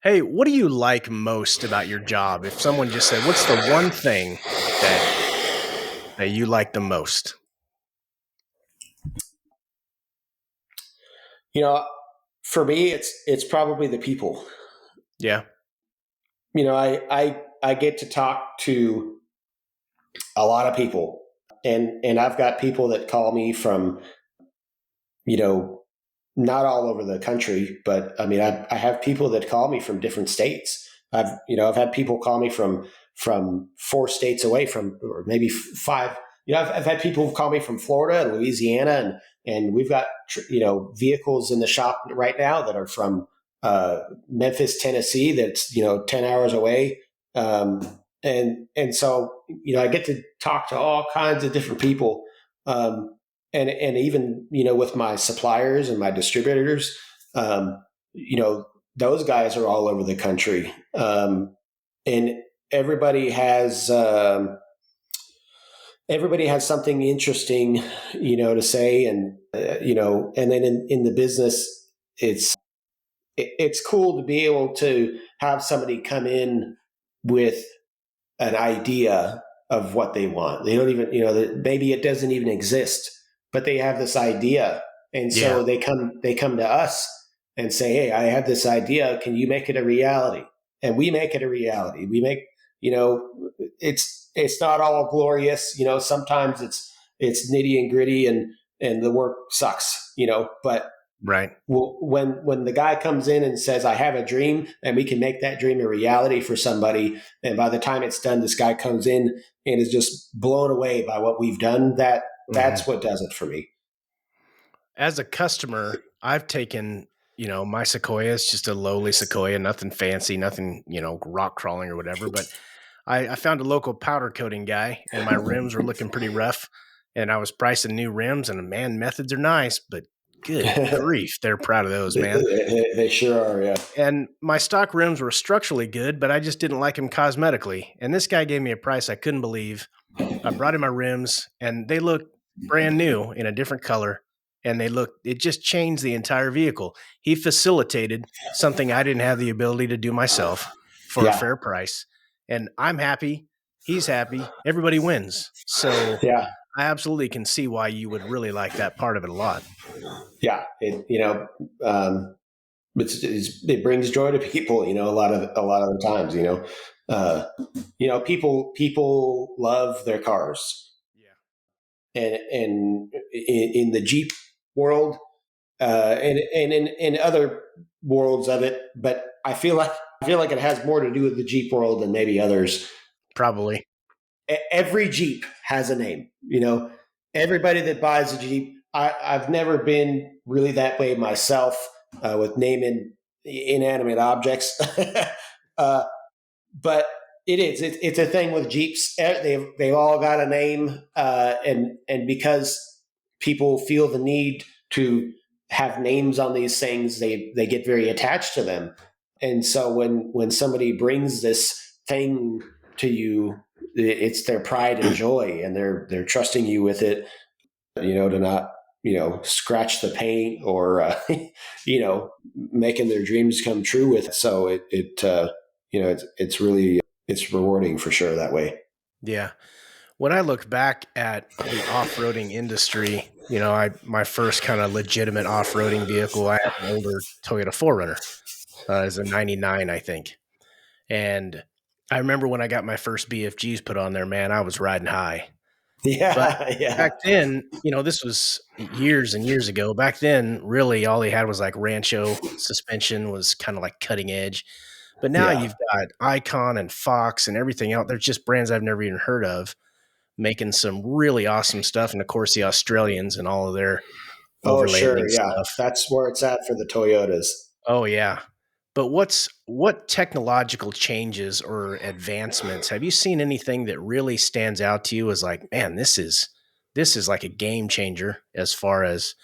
Hey, what do you like most about your job? If someone just said, "What's the one thing that you like the most?" You know, for me, it's probably the people. Yeah. I get to talk to a lot of people, and I've got people that call me from you know not all over the country, but I mean I have people that call me from different states. I've had people call me from 4 states away, from or maybe five. I've had people call me from Florida and Louisiana, and we've got vehicles in the shop right now that are from Memphis, Tennessee. That's 10 hours away, and so I get to talk to all kinds of different people, and even with my suppliers and my distributors, um, those guys are all over the country, and everybody has. Everybody has something interesting, to say, and and then in the business, it's cool to be able to have somebody come in with an idea of what they want. They don't even, maybe it doesn't even exist, but they have this idea. And Yeah. so they come to us and say, "Hey, I have this idea. Can you make it a reality?" And we make it a reality. We make, you know, it's not all glorious. Sometimes it's nitty and gritty and the work sucks, but Right. well, when the guy comes in and says, "I have a dream," and we can make that dream a reality for somebody, and by the time it's done, this guy comes in and is just blown away by what we've done. Mhm. That's what does it for me. As a customer, I've taken, my Sequoia is just a lowly Sequoia, nothing fancy, nothing, rock crawling or whatever. But I found a local powder coating guy and my rims were looking pretty rough. And I was pricing new rims and man, methods are nice, but good grief, they're proud of those, man. They sure are. Yeah, And my stock rims were structurally good, but I just didn't like them cosmetically. And this guy gave me a price I couldn't believe. I brought in my rims and they look brand new in a different color. And it just changed the entire vehicle. He facilitated something I didn't have the ability to do myself for a yeah, fair price. And I'm happy. He's happy. Everybody wins. So yeah, I absolutely can see why you would really like that part of it a lot. yeah. It brings joy to people. A lot of the times. Uh, people love their cars, Yeah. and in the Jeep world, and in other worlds of it. But I feel like it has more to do with the Jeep world than maybe others. Probably. Every Jeep has a name. Everybody that buys a Jeep. I've never been really that way myself with naming inanimate objects, uh, but it's a thing with Jeeps. They've all got a name, and because people feel the need to have names on these things, they get very attached to them. And so when somebody brings this thing to you, it's their pride and joy, and they're trusting you with it, to not scratch the paint or making their dreams come true with it. So it's really it's rewarding for sure that way. Yeah. When I look back at the off-roading industry, my first kind of legitimate off-roading vehicle, I had an older Toyota 4Runner. As a 99, I think. And I remember when I got my first BFGs put on there, man, I was riding high. But Yeah, yeah, back then, this was years and years ago. Back then, really all they had was like Rancho suspension was kind of like cutting edge. But now yeah. you've got Icon and Fox and everything out. They're just brands I've never even heard of making some really awesome stuff. And of course, the Australians and all of their Oh, overlanding sure, yeah. stuff. That's where it's at for the Toyotas. Oh yeah. But what technological changes or advancements have you seen anything that really stands out to you as like, man, this is like a game changer as far as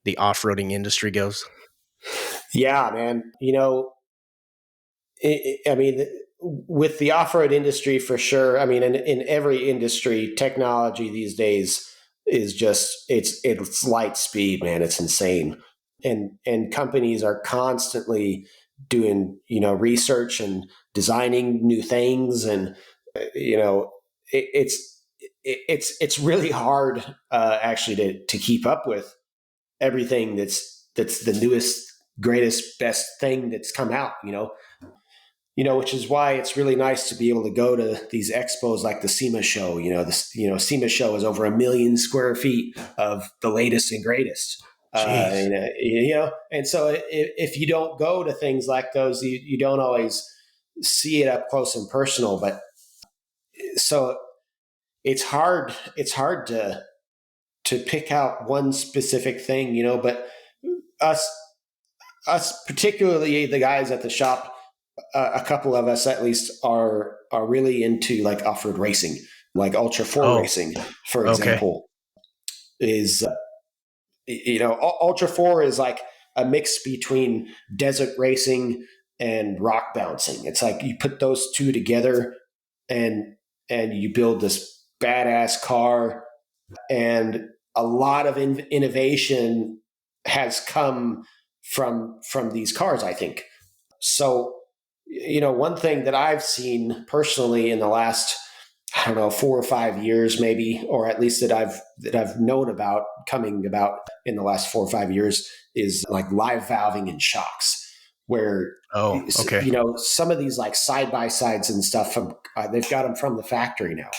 the off-roading industry goes? Yeah, man. I mean, with the off-road industry for sure. I mean, in every industry, technology these days is just it's light speed, man. It's insane, and companies are constantly doing research and designing new things, and you know it's really hard actually to keep up with everything that's the newest, greatest, best thing that's come out. Which is why it's really nice to be able to go to these expos like the SEMA show. SEMA show is over 1 million square feet of the latest and greatest. Jeez. And so if you don't go to things like those, you don't always see it up close and personal. But so it's hard to pick out one specific thing, but us particularly the guys at the shop, a couple of us at least are really into like off-road racing, like Ultra 4 Oh, racing, for okay. example. Is Ultra 4 is like a mix between desert racing and rock bouncing. It's like you put those two together and you build this badass car, and a lot of innovation has come from these cars, I think. So, one thing that I've seen personally in the last, I don't know, 4 or 5 years, maybe, or at least that I've known about coming about in the last 4 or 5 years, is like live valving and shocks, where Oh, okay. some of these like side by sides and stuff, they've got them from the factory now.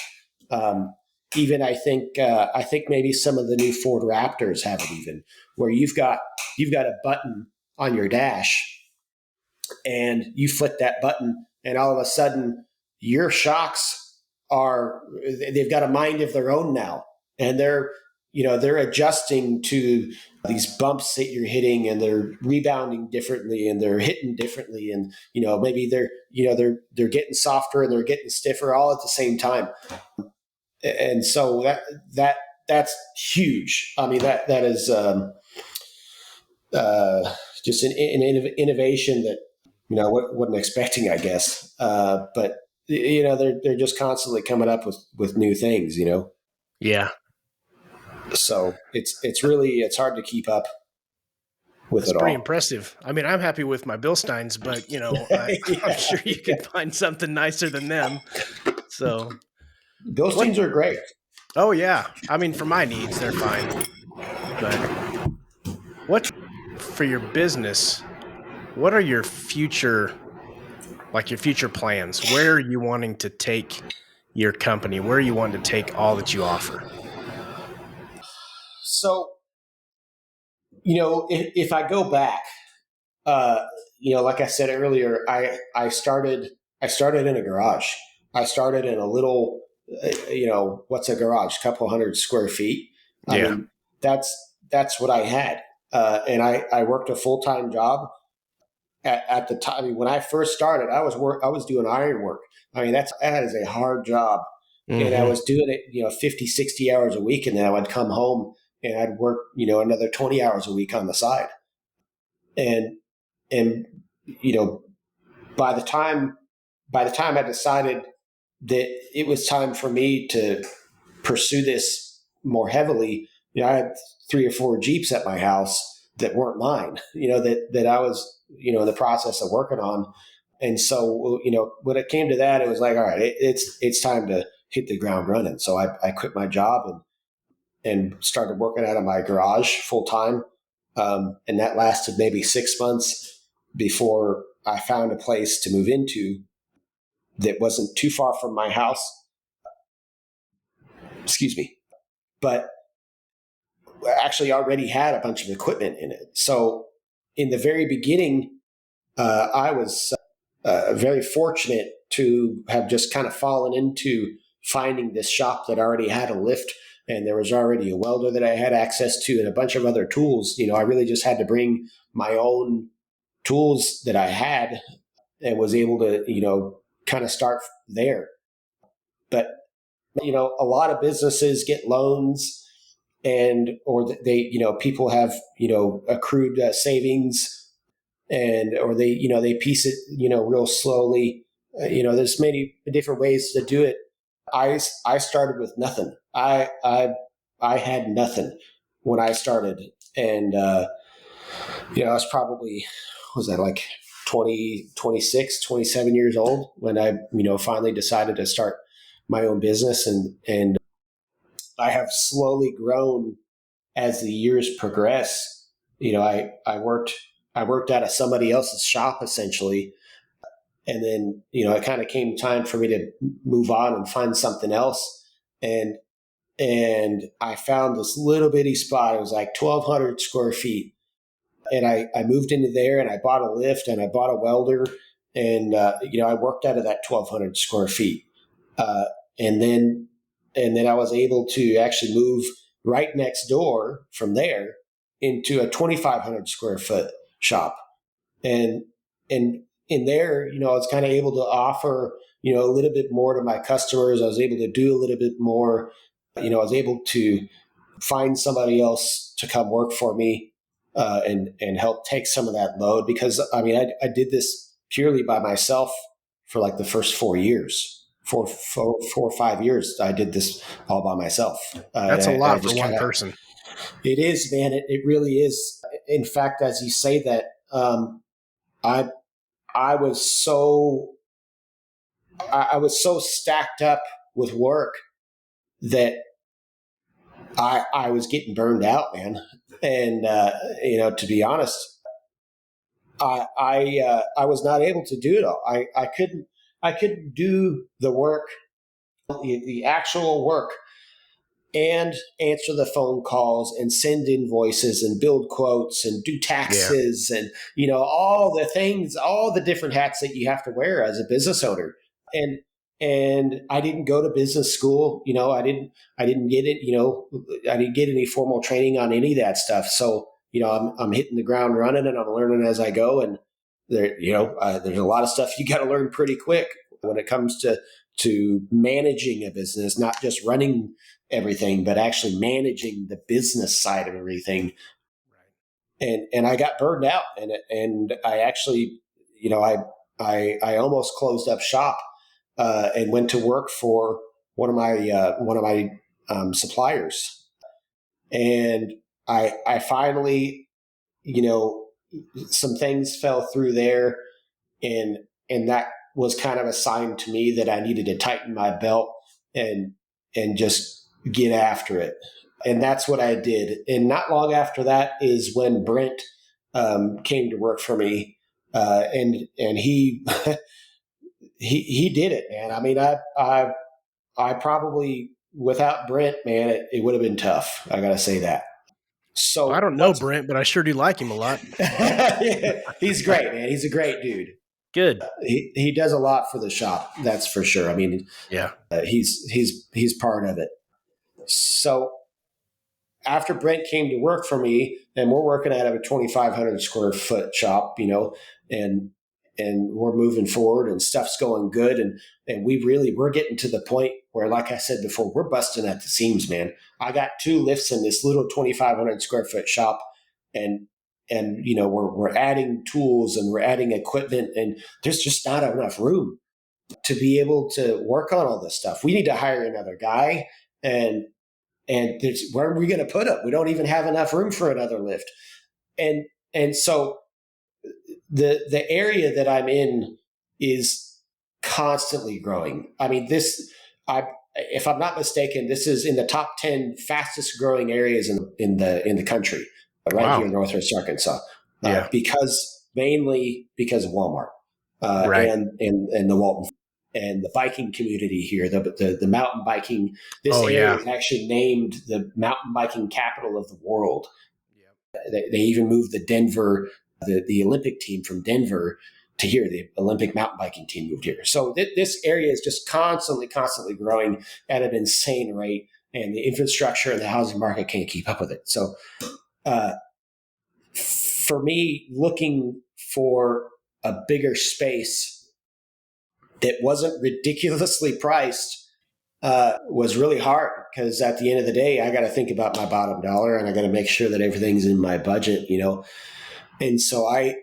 Um, Even I think maybe some of the new Ford Raptors have it, even where you've got a button on your dash, and you flip that button, and all of a sudden your shocks they've got a mind of their own now, and they're adjusting to these bumps that you're hitting, and they're rebounding differently, and they're hitting differently, and maybe they're getting softer and they're getting stiffer all at the same time. And so that's huge. I mean, that is just an innovation that wasn't expecting, I guess. But they're just constantly coming up with new things. Yeah, So it's hard to keep up with that's it pretty all. impressive. I mean, I'm happy with my Bilsteins, but I'm Yeah. sure you could find something nicer than them. So what? Bilsteins are great. Oh yeah. I mean, for my needs, they're fine. But what for your business? What are your future plans? Where are you wanting to take your company? Where are you wanting to take all that you offer? So if I go back, like I said earlier, I started in a garage. I started in a little, what's a garage? A couple hundred square feet. I Yeah. mean, that's what I had, and I worked a full time job at the time. I mean, when I first started, I was doing iron work. I mean, that is a hard job, and I Hmm. was doing it 50, 60 hours a week, and then I would come home and I'd work another 20 hours a week on the side, and and you know by the time I decided that it was time for me to pursue this more heavily, I had 3 or 4 Jeeps at my house that weren't mine, that I was, in the process of working on. And so, when it came to that, it was like, all right, it's time to hit the ground running. So I quit my job and started working out of my garage full time. And that lasted maybe 6 months before I found a place to move into that wasn't too far from my house. Excuse me. But actually already had a bunch of equipment in it. So in the very beginning, I was very fortunate to have just kind of fallen into finding this shop that already had a lift, and there was already a welder that I had access to and a bunch of other tools. I really just had to bring my own tools that I had and was able to, kind of start there. But, a lot of businesses get loans, or they, people have, accrued savings, or they piece it, real slowly. There's many different ways to do it. I started with nothing. I had nothing when I started, and I was probably, was that like 20, 26, 27 years old when I finally decided to start my own business, and I have slowly grown as the years progress. I worked out of somebody else's shop essentially, and then it kind of came time for me to move on and find something else, and I found this little bitty spot. It was like 1,200 square feet, and I moved into there, and I bought a lift, and I bought a welder, and I worked out of that 1,200 square feet, uh, and then I was able to actually move right next door from there into a 2,500 square foot shop, and in there, I was kind of able to offer a little bit more to my customers. I was able to do a little bit more. I was able to find somebody else to come work for me, and help take some of that load, because I mean I did this purely by myself for like the first 4 years, 4 or 5 years. I did this all by myself, That's a and I lot for just one kind of person. It is, man. It really is. In fact, as you say that, I I was so I was so stacked up with work that I was getting burned out, man. And to be honest, I was not able to do it all. I couldn't do the work, the actual work, and answer the phone calls and send invoices and build quotes and do Yeah. taxes and all the things, all the different hats that you have to wear as a business owner. And I didn't go to business school. I didn't get it. I didn't get any formal training on any of that stuff. So I'm hitting the ground running and I'm learning as I go. And there's a lot of stuff you got to learn pretty quick when it comes to managing a business, not just running everything, but actually managing the business side of everything. And I got burned out, and I actually, I almost closed up shop and went to work for one of my suppliers, and I finally, you know, some things fell through there, and that was kind of a sign to me that I needed to tighten my belt and just get after it. And that's what I did. And not long after that is when Brent came to work for me, and he he did it, man. I mean, I probably without Brent, man, it would have been tough. I got to say that. I So don't know once Brent, but I sure do like him a lot. he's great, man. He's a great dude. Good. He does a lot for the shop. That's for sure. I mean, Yeah. he's part of it. So after Brent came to work for me, and we're working out of a 2,500 square foot shop, and we're moving forward, and stuff's going good, and we're getting to the point where, like I said before, we're busting at the seams, man. I got two lifts in this little 2,500 square foot shop, and we're adding tools and we're adding equipment, and there's just not enough room to be able to work on all this stuff. We need to hire another guy, and where are we going to put him? We don't even have enough room for another lift. And so the area that I'm in is constantly growing. I mean, if I'm not mistaken, this is in the top 10 fastest growing areas in the country, right here Wow. in Northwest Arkansas, Yeah. mainly because of Walmart, Right. and the Walton and the biking community here, the mountain biking. This Oh area yeah. is actually named the mountain biking capital of the world. Yeah. They even moved the Olympic team from Denver to here. The Olympic mountain biking team moved here. So this area is just constantly growing at an insane rate, and the infrastructure and the housing market can't keep up with it. So, uh, for me, looking for a bigger space that wasn't ridiculously priced was really hard, because at the end of the day, I got to think about my bottom dollar, and I got to make sure that everything's in my budget, And so I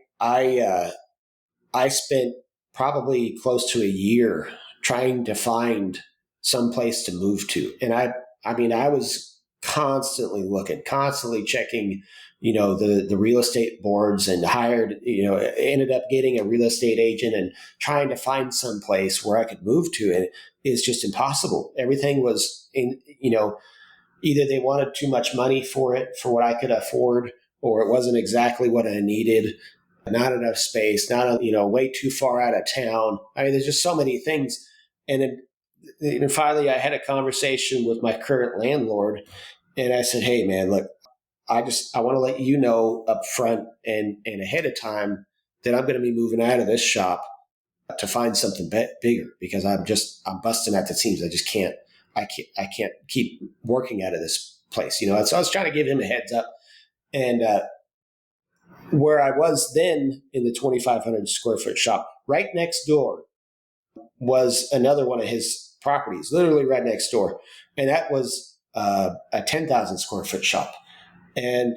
spent probably close to a year trying to find some place to move to. And I mean, I was constantly looking, constantly checking, the real estate boards, and ended up getting a real estate agent and trying to find some place where I could move to. And it's just impossible. Everything was either they wanted too much money for it, for what I could afford, or it wasn't exactly what I needed. Not enough space, not way too far out of town. I mean, there's just so many things. And then finally, I had a conversation with my current landlord, and I said, "Hey, man, look, I want to let you know up front and ahead of time that I'm going to be moving out of this shop to find something bigger, because I'm busting at the seams. I can't keep working out of this place, So I was trying to give him a heads up, and where I was then in the 2,500 square foot shop, right next door was another one of his properties, literally right next door, and that was a 10,000 square foot shop. And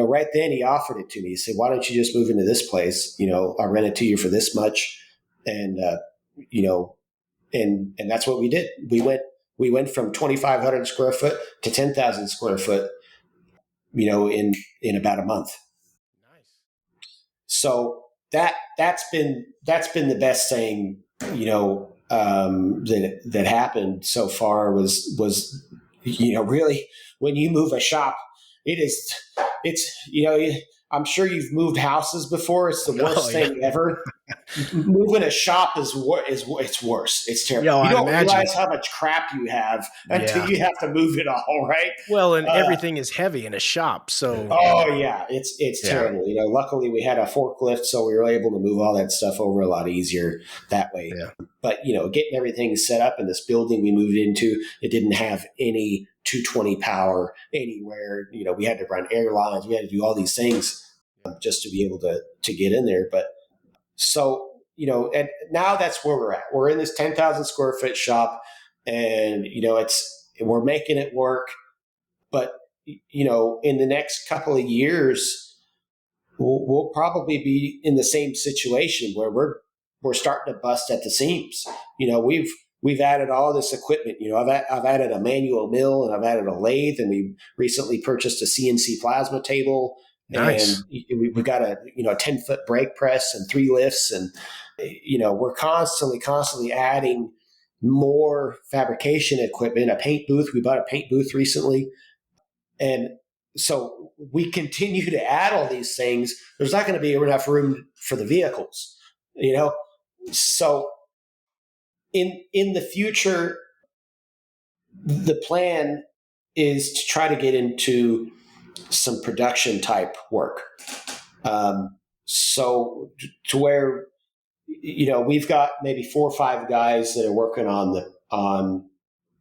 right then he offered it to me. He said, "Why don't you just move into this place? I'll rent it to you for this much." And you know, and that's what we did. We went from 2,500 square foot to 10,000 square foot in about a month. Nice. So that's been the best thing, that happened so far was really, when you move a shop, it's I'm sure you've moved houses before. It's the Oh worst yeah. thing ever. Moving a shop it's worse. It's terrible. Yeah, You I'd don't imagine. realize how much crap you have until Yeah. you have to move it all, right? Well, and Uh, everything is heavy in a shop, so Oh yeah, it's yeah, terrible. Luckily we had a forklift, so we were able to move all that stuff over a lot easier that way. yeah, But getting everything set up in this building we moved into, it didn't have any 220 power anywhere. We had to run air lines, we had to do all these things just to be able to get in there. But so and now that's where we're at. We're in this 10,000 square foot shop, and we're making it work. But in the next couple of years, we'll probably be in the same situation where we're starting to bust at the seams. We've added all this equipment. I've added a manual mill, and I've added a lathe, and we recently purchased a CNC plasma table, nice. and we've got a 10-foot brake press and 3 lifts, and we're constantly adding more fabrication equipment. A paint booth. We bought a paint booth recently. And so we continue to add all these things. There's not going to be enough room for the vehicles, you know. So in the future, the plan is to try to get into some production type work. So to where we've got maybe 4 or 5 guys that are working on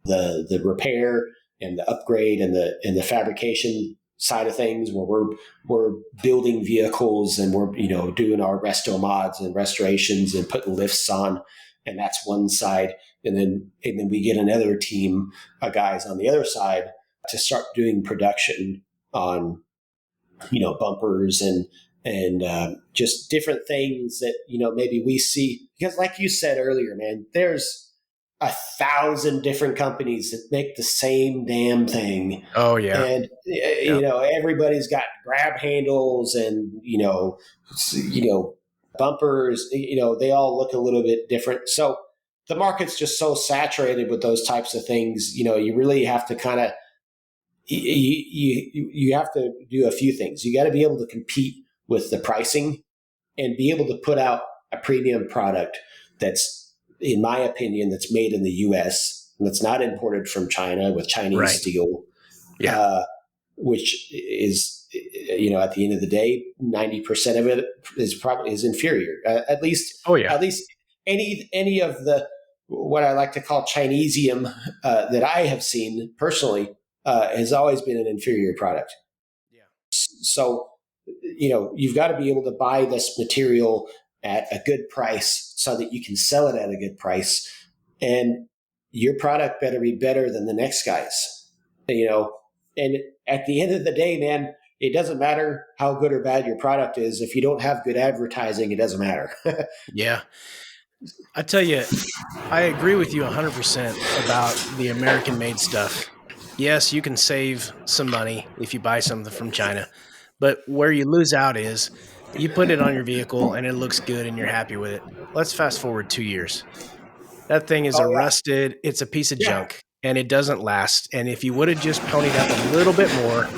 the repair and the upgrade and the fabrication side of things, where we're building vehicles, and we're doing our resto mods and restorations and putting lifts on, and that's one side. And then we get another team of guys on the other side to start doing production on bumpers and just different things that maybe we see, because like you said earlier, man, there's 1,000 different companies that make the same damn thing. Oh yeah, And yeah. everybody's got grab handles and bumpers. They all look a little bit different. So the market's just so saturated with those types of things. You really have to kind of you have to do a few things. You got to be able to compete with the pricing and be able to put out a premium product that's, in my opinion, that's made in the U.S. and that's not imported from China with Chinese Right. steel, Yeah. which is, at the end of the day, 90% of it is inferior. At least, Oh yeah. any of the what I like to call Chinesium that I have seen personally has always been an inferior product. Yeah. So, you've got to be able to buy this material at a good price so that you can sell it at a good price. And your product better be better than the next guy's, and at the end of the day, man, it doesn't matter how good or bad your product is. If you don't have good advertising, it doesn't matter. Yeah. I tell you, I agree with you 100% about the American made stuff. Yes, you can save some money if you buy something from China, but where you lose out is you put it on your vehicle and it looks good and you're happy with it. Let's fast forward 2 years. That thing is a Oh, yeah. rusted, it's a piece of Yeah. junk and it doesn't last. And if you would have just ponied up a little bit more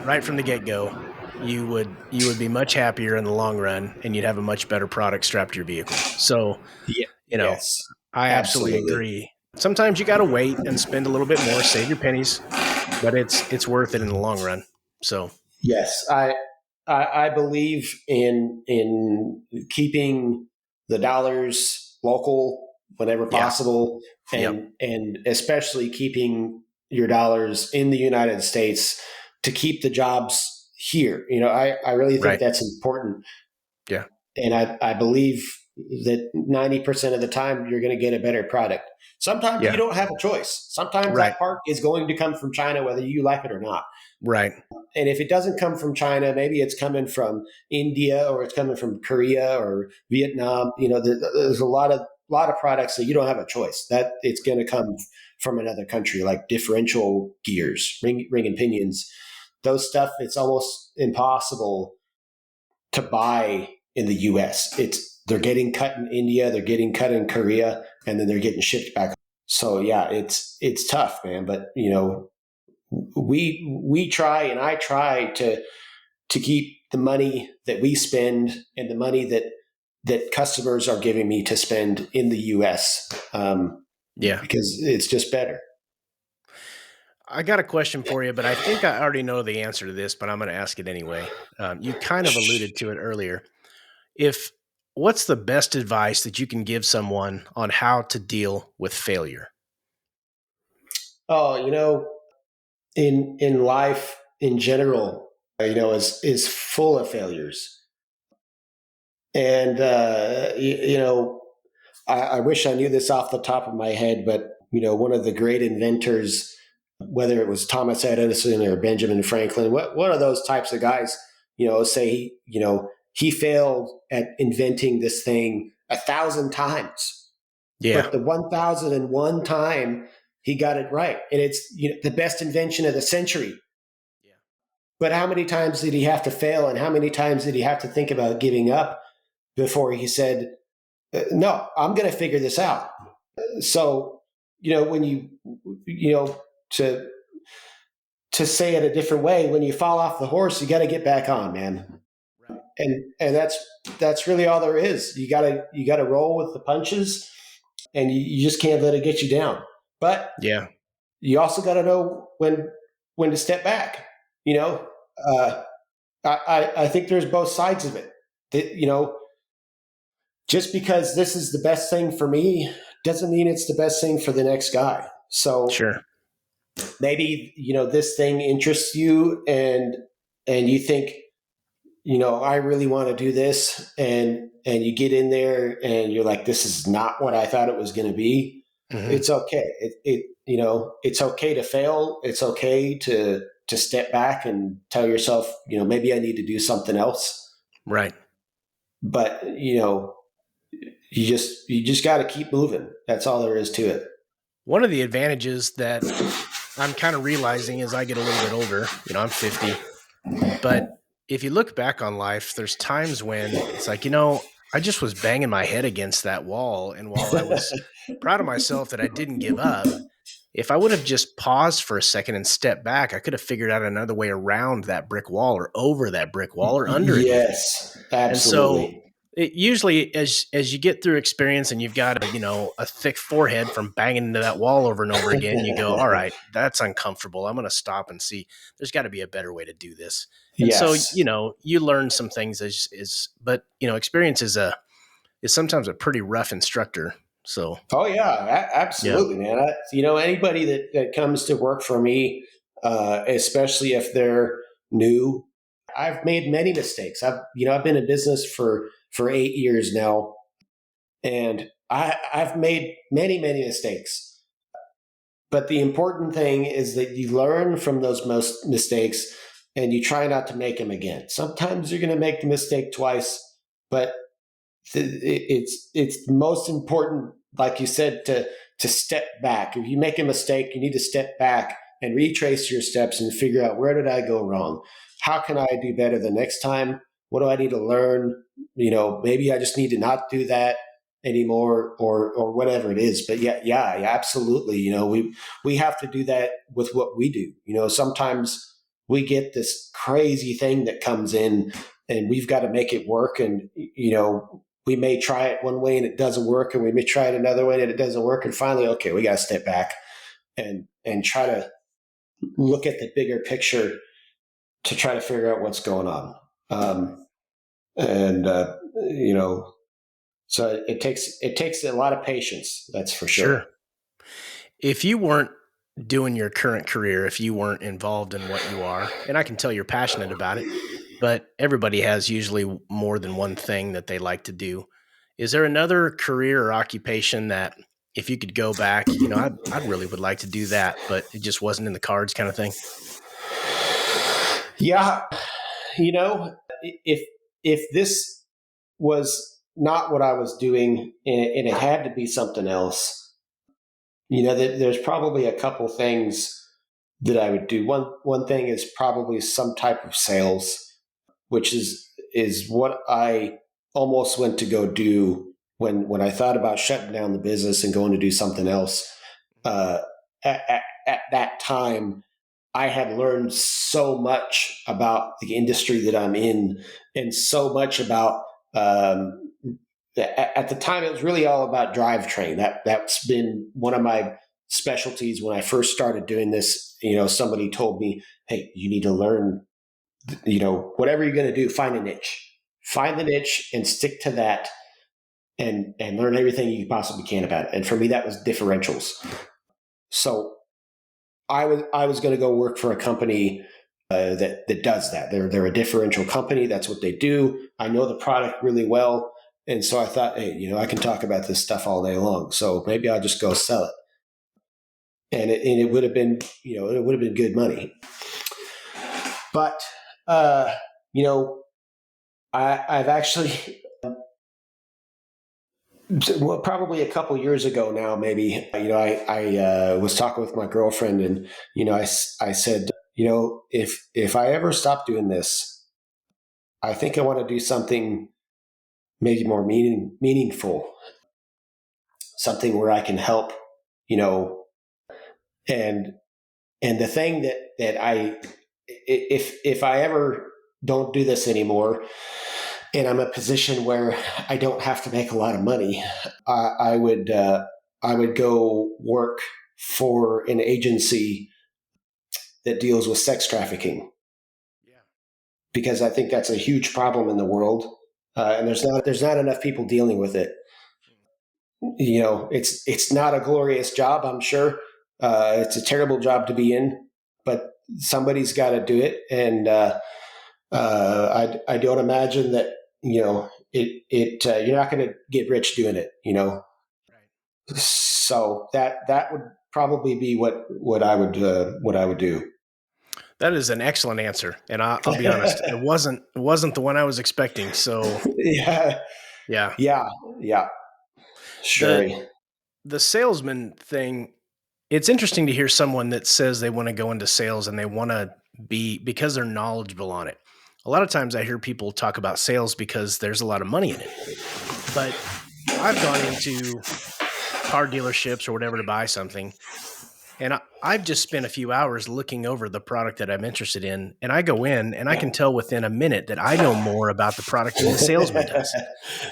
right from the get go, you would be much happier in the long run and you'd have a much better product strapped to your vehicle. So, Yeah. you know, Yes. I absolutely Absolutely. agree. Sometimes you got to wait and spend a little bit more, save your pennies, but it's worth it in the long run. So, Yes. I believe in keeping the dollars local whenever yeah. possible, Yep. and especially keeping your dollars in the United States to keep the jobs here. I really think Right. that's important. Yeah. And I believe that 90% of the time you're going to get a better product. Sometimes you Yeah. don't have a choice. Sometimes Right. that part is going to come from China, whether you like it or not. Right. And if it doesn't come from China, maybe it's coming from India, or it's coming from Korea or Vietnam. There's a lot of lot of products that you don't have a choice. That it's going to come from another country, like differential gears, ring and pinions, those stuff. It's almost impossible to buy in the U.S. They're getting cut in India, they're getting cut in Korea, and then they're getting shipped back. So yeah, it's tough, man. But we try, and I try to keep the money that we spend and the money that customers are giving me to spend in the U.S. Yeah. Because it's just better. I got a question for you, but I think I already know the answer to this, but I'm going to ask it anyway. You kind of alluded to it earlier. If What's the best advice that you can give someone on how to deal with failure? Oh, in life in general, is full of failures, and I wish I knew this off the top of my head, but one of the great inventors, whether it was Thomas Edison or Benjamin Franklin, one of those types of guys, say he failed at inventing this thing 1,000 times, Yeah. but the 1,001 time he got it right, and it's the best invention of the century. Yeah. But how many times did he have to fail, and how many times did he have to think about giving up before he said, "No, I'm going to figure this out"? So, when to say it a different way, when you fall off the horse, you got to get back on, man. Right. And that's really all there is. You gotta roll with the punches, and you just can't let it get you down. But Yeah. you also got to know when to step back. Uh, I think there's both sides of it. Just because this is the best thing for me doesn't mean it's the best thing for the next guy. So Sure. maybe this thing interests you, and you think, I really want to do this, and you get in there and you're like, this is not what I thought it was going to be. Hmm. It's okay. It's okay to fail. It's okay to step back and tell yourself, maybe I need to do something else. Right. But you just got to keep moving. That's all there is to it. One of the advantages that I'm kind of realizing as I get a little bit older, I'm 50, but if you look back on life, there's times when it's like, I just was banging my head against that wall. And while I was proud of myself that I didn't give up, if I would have just paused for a second and stepped back, I could have figured out another way around that brick wall or over that brick wall or under it even. Yes, And so absolutely. it usually, as you get through experience and you've got a thick forehead from banging into that wall over and over again, you go, all right, that's uncomfortable. I'm going to stop and see. There's got to be a better way to do this. And so Yes. you learn some things but experience is sometimes a pretty rough instructor. So Oh yeah, yeah, absolutely, man. Anybody that comes to work for me, especially if they're new, I've made many mistakes. I've been in business for 8 years now, and I've made many mistakes. But the important thing is that you learn from those most mistakes, and you try not to make them again. Sometimes you're going to make the mistake twice, but it's the most important, like you said, to step back. If you make a mistake, you need to step back and retrace your steps and figure out, where did I go wrong? How can I do better the next time? What do I need to learn? Maybe I just need to not do that anymore, or whatever it is. But yeah, absolutely. We have to do that with what we do. Sometimes we get this crazy thing that comes in, and we've got to make it work. And we may try it one way and it doesn't work, and we may try it another way and it doesn't work. And finally, okay, we got to step back and try to look at the bigger picture to try to figure out what's going on. And so it takes a lot of patience. That's for sure. sure. If you weren't doing your current career, if you weren't involved in what you are, and I can tell you're passionate about it, but everybody has usually more than one thing that they like to do. Is there another career or occupation that if you could go back, I'd really would like to do that, but it just wasn't in the cards kind of thing? Yeah, if this was not what I was doing, and it had to be something else. There's probably a couple things that I would do. One thing is probably some type of sales, which is what I almost went to go do when I thought about shutting down the business and going to do something else. Uh, at that time, I had learned so much about the industry that I'm in, and so much about. At the time, it was really all about drivetrain. That's been one of my specialties when I first started doing this. Somebody told me, "Hey, you need to learn. Whatever you're going to do, find the niche, and stick to that, and learn everything you possibly can about it." And for me, that was differentials. So I was going to go work for a company that does that. They're a differential company. That's what they do. I know the product really well, and so I thought, hey, I can talk about this stuff all day long. So maybe I'll just go sell it, and it would have been good money. But I've actually. Well, probably a couple years ago now, maybe, I was talking with my girlfriend, and, I said, if I ever stop doing this, I think I want to do something maybe more meaningful, something where I can help, and, and the thing that if I ever don't do this anymore, and I'm in a position where I don't have to make a lot of money, I would go work for an agency that deals with sex trafficking, Yeah. because I think that's a huge problem in the world, and there's not enough people dealing with it. It's not a glorious job, I'm sure. It's a terrible job to be in, but somebody's got to do it, and I don't imagine that you're not going to get rich doing it. Right. So that would probably be what I would do. That is an excellent answer, and I'll be honest, it wasn't the one I was expecting. So Yeah, yeah, yeah, yeah. the Sure. the salesman thing. It's interesting to hear someone that says they want to go into sales and they want to be because they're knowledgeable on it. A lot of times I hear people talk about sales because there's a lot of money in it. But I've gone into car dealerships or whatever to buy something, and I've just spent a few hours looking over the product that I'm interested in. And I go in and I can tell within a minute that I know more about the product than the salesman does.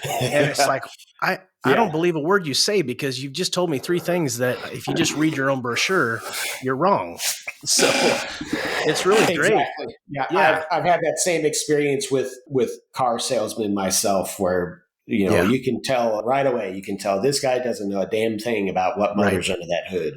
And it's like, I don't Yeah. believe a word you say because you've just told me three things that if you just read your own brochure, you're wrong. So it's really great. Exactly. Yeah, Yeah. I've had that same experience with car salesmen myself, where Yeah. you can tell right away. You can tell this guy doesn't know a damn thing about what Right. motors under that hood.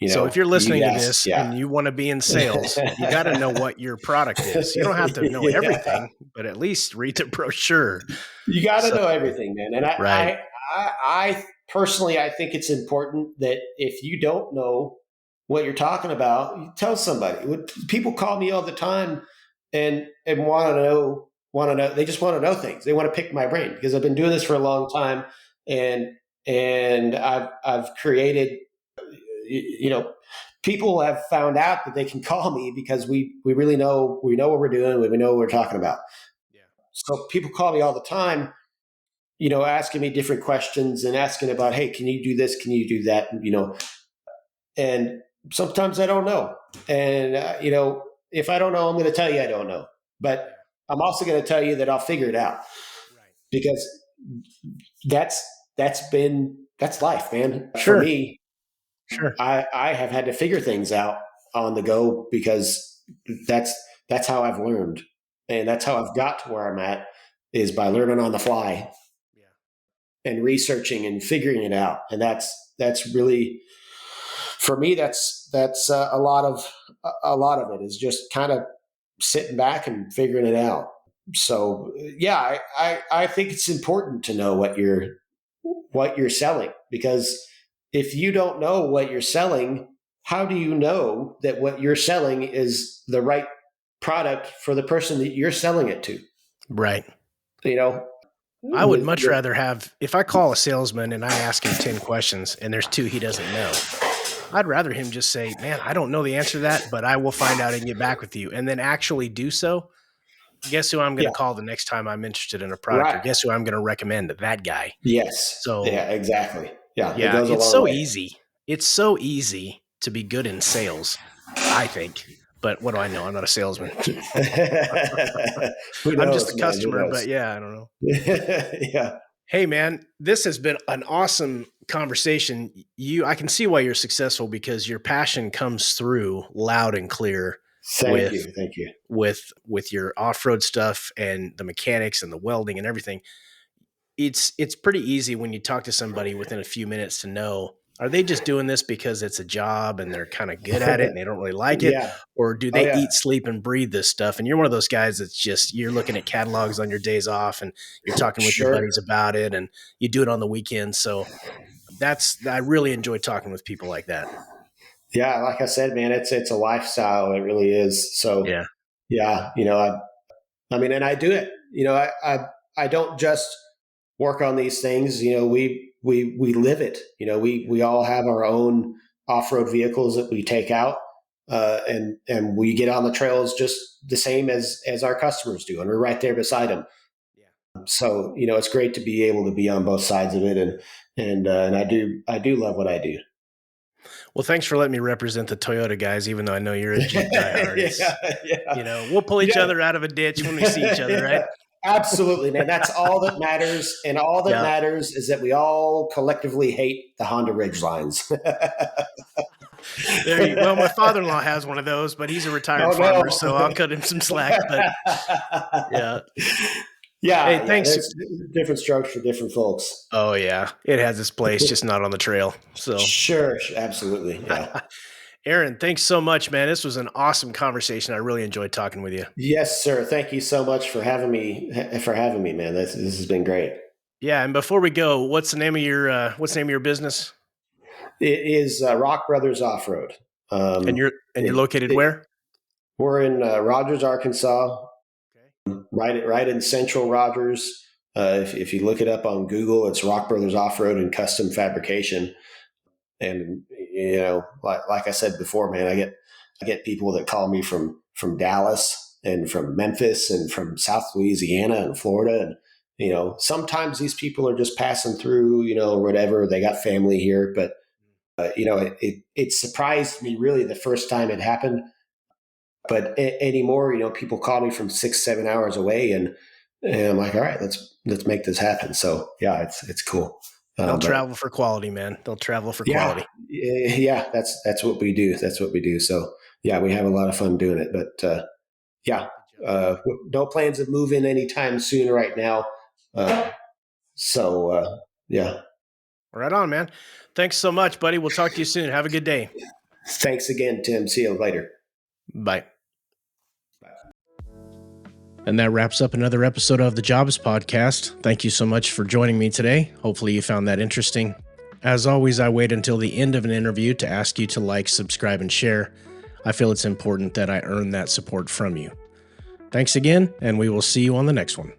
So if you're You listening to ask, this yeah. and you want to be in sales, you got to know what your product is. You don't have to know Yeah. everything, but at least read the brochure. You got to So, know everything, man. And right. I personally, I think it's important that if you don't know what you're talking about, you tell somebody. People call me all the time and want to know. They just want to know things. They want to pick my brain because I've been doing this for a long time, and I've created. People have found out that they can call me because we really know what we're doing. We know what we're talking about. Yeah. So people call me all the time, asking me different questions and asking about, hey, can you do this? Can you do that? And sometimes I don't know. And, if I don't know, I'm going to tell you I don't know. But Yeah. I'm also going to tell you that I'll figure it out, Right. because that's, that's life, man. For Sure. me, Sure. I have had to figure things out on the go, because that's, that's how I've learned. And that's how I've got to where I'm at, is by learning on the fly Yeah. and researching and figuring it out. And that's really, for me, that's a lot of it is just kind of sitting back and figuring it out. So yeah, I think it's important to know what you're selling, because if you don't know what you're selling, how do you know that what you're selling is the right product for the person that you're selling it to? Right. You know, I would much with rather have, if I call a salesman and I ask him 10 questions and there's 2 he doesn't know, I'd rather him just say, man, I don't know the answer to that, but I will find out and get back with you, and then actually do so. Guess who I'm going yeah, to call the next time I'm interested in a product, or right. guess who I'm going to recommend? That guy. Yes. So Yeah, exactly. Yeah, it yeah, goes a it's long so way. easy. It's so easy to be good in sales, I think. But what do I know? I'm not a salesman. Who I'm just a knows, man? Who customer, but knows? yeah, I don't know. Yeah. Hey man, this has been an awesome conversation. I can see why you're successful, because your passion comes through loud and clear Thank with you. Thank you. with your off-road stuff and the mechanics and the welding and everything. It's pretty easy when you talk to somebody within a few minutes to know, are they just doing this because it's a job and they're kind of good at it and they don't really like it, Yeah. or do Oh they yeah. eat, sleep, and breathe this stuff? And you're one of those guys that's just, you're looking at catalogs on your days off and you're talking with your Sure. buddies about it, and you do it on the weekends. So I really enjoy talking with people like that. Yeah, like I said, man, it's a lifestyle. It really is. So Yeah. yeah, I mean, and I do it. I don't just work on these things. We live it. We all have our own off road vehicles that we take out, and we get on the trails just the same as our customers do, and we're right there beside them. Yeah. So it's great to be able to be on both sides of it, and I do love what I do. Well, thanks for letting me represent the Toyota guys, even though I know you're a Jeep diehard. Yeah, It's, yeah. we'll pull each Yeah. other out of a ditch when we see each other, right? Yeah, absolutely, man. That's all that matters. And all that Yeah. matters is that we all collectively hate the Honda Ridge lines. Well, my father-in-law has one of those, but he's a retired Oh, farmer, no. so I'll cut him some slack. But yeah. Hey, Yeah, yeah. thanks. There's different strokes for different folks. Oh yeah, it has its place, just not on the trail. So, Sure, absolutely. Yeah. Aaron, thanks so much, man. This was an awesome conversation. I really enjoyed talking with you. Yes, sir. Thank you so much for having me. Man. This has been great. Yeah, and before we go, what's the name of your business? It is Rock Brothers Off Road. And you're it, located it, where? we're in Rogers, Arkansas, Okay. right in Central Rogers. If you look it up on Google, it's Rock Brothers Off Road and Custom Fabrication. And like I said before, man, I get people that call me from Dallas and from Memphis and from South Louisiana and Florida, and sometimes these people are just passing through, or whatever. They got family here, but it surprised me really the first time it happened. But anymore, people call me from 6-7 hours away, and I'm like, all right, let's make this happen. So yeah, it's cool. They'll But travel for quality, man. They'll travel for yeah, quality. yeah, that's what we do. That's what we do. So yeah, we have a lot of fun doing it. But yeah, Good job. no plans of moving anytime soon right now. Uh, so yeah, Right on, man. Thanks so much, buddy. We'll talk to you soon. Have a good day. thanks again, Tim. See you later. Bye. And that wraps up another episode of the Jobs Podcast. Thank you so much for joining me today. Hopefully you found that interesting. As always, I wait until the end of an interview to ask you to like, subscribe, and share. I feel it's important that I earn that support from you. Thanks again, and we will see you on the next one.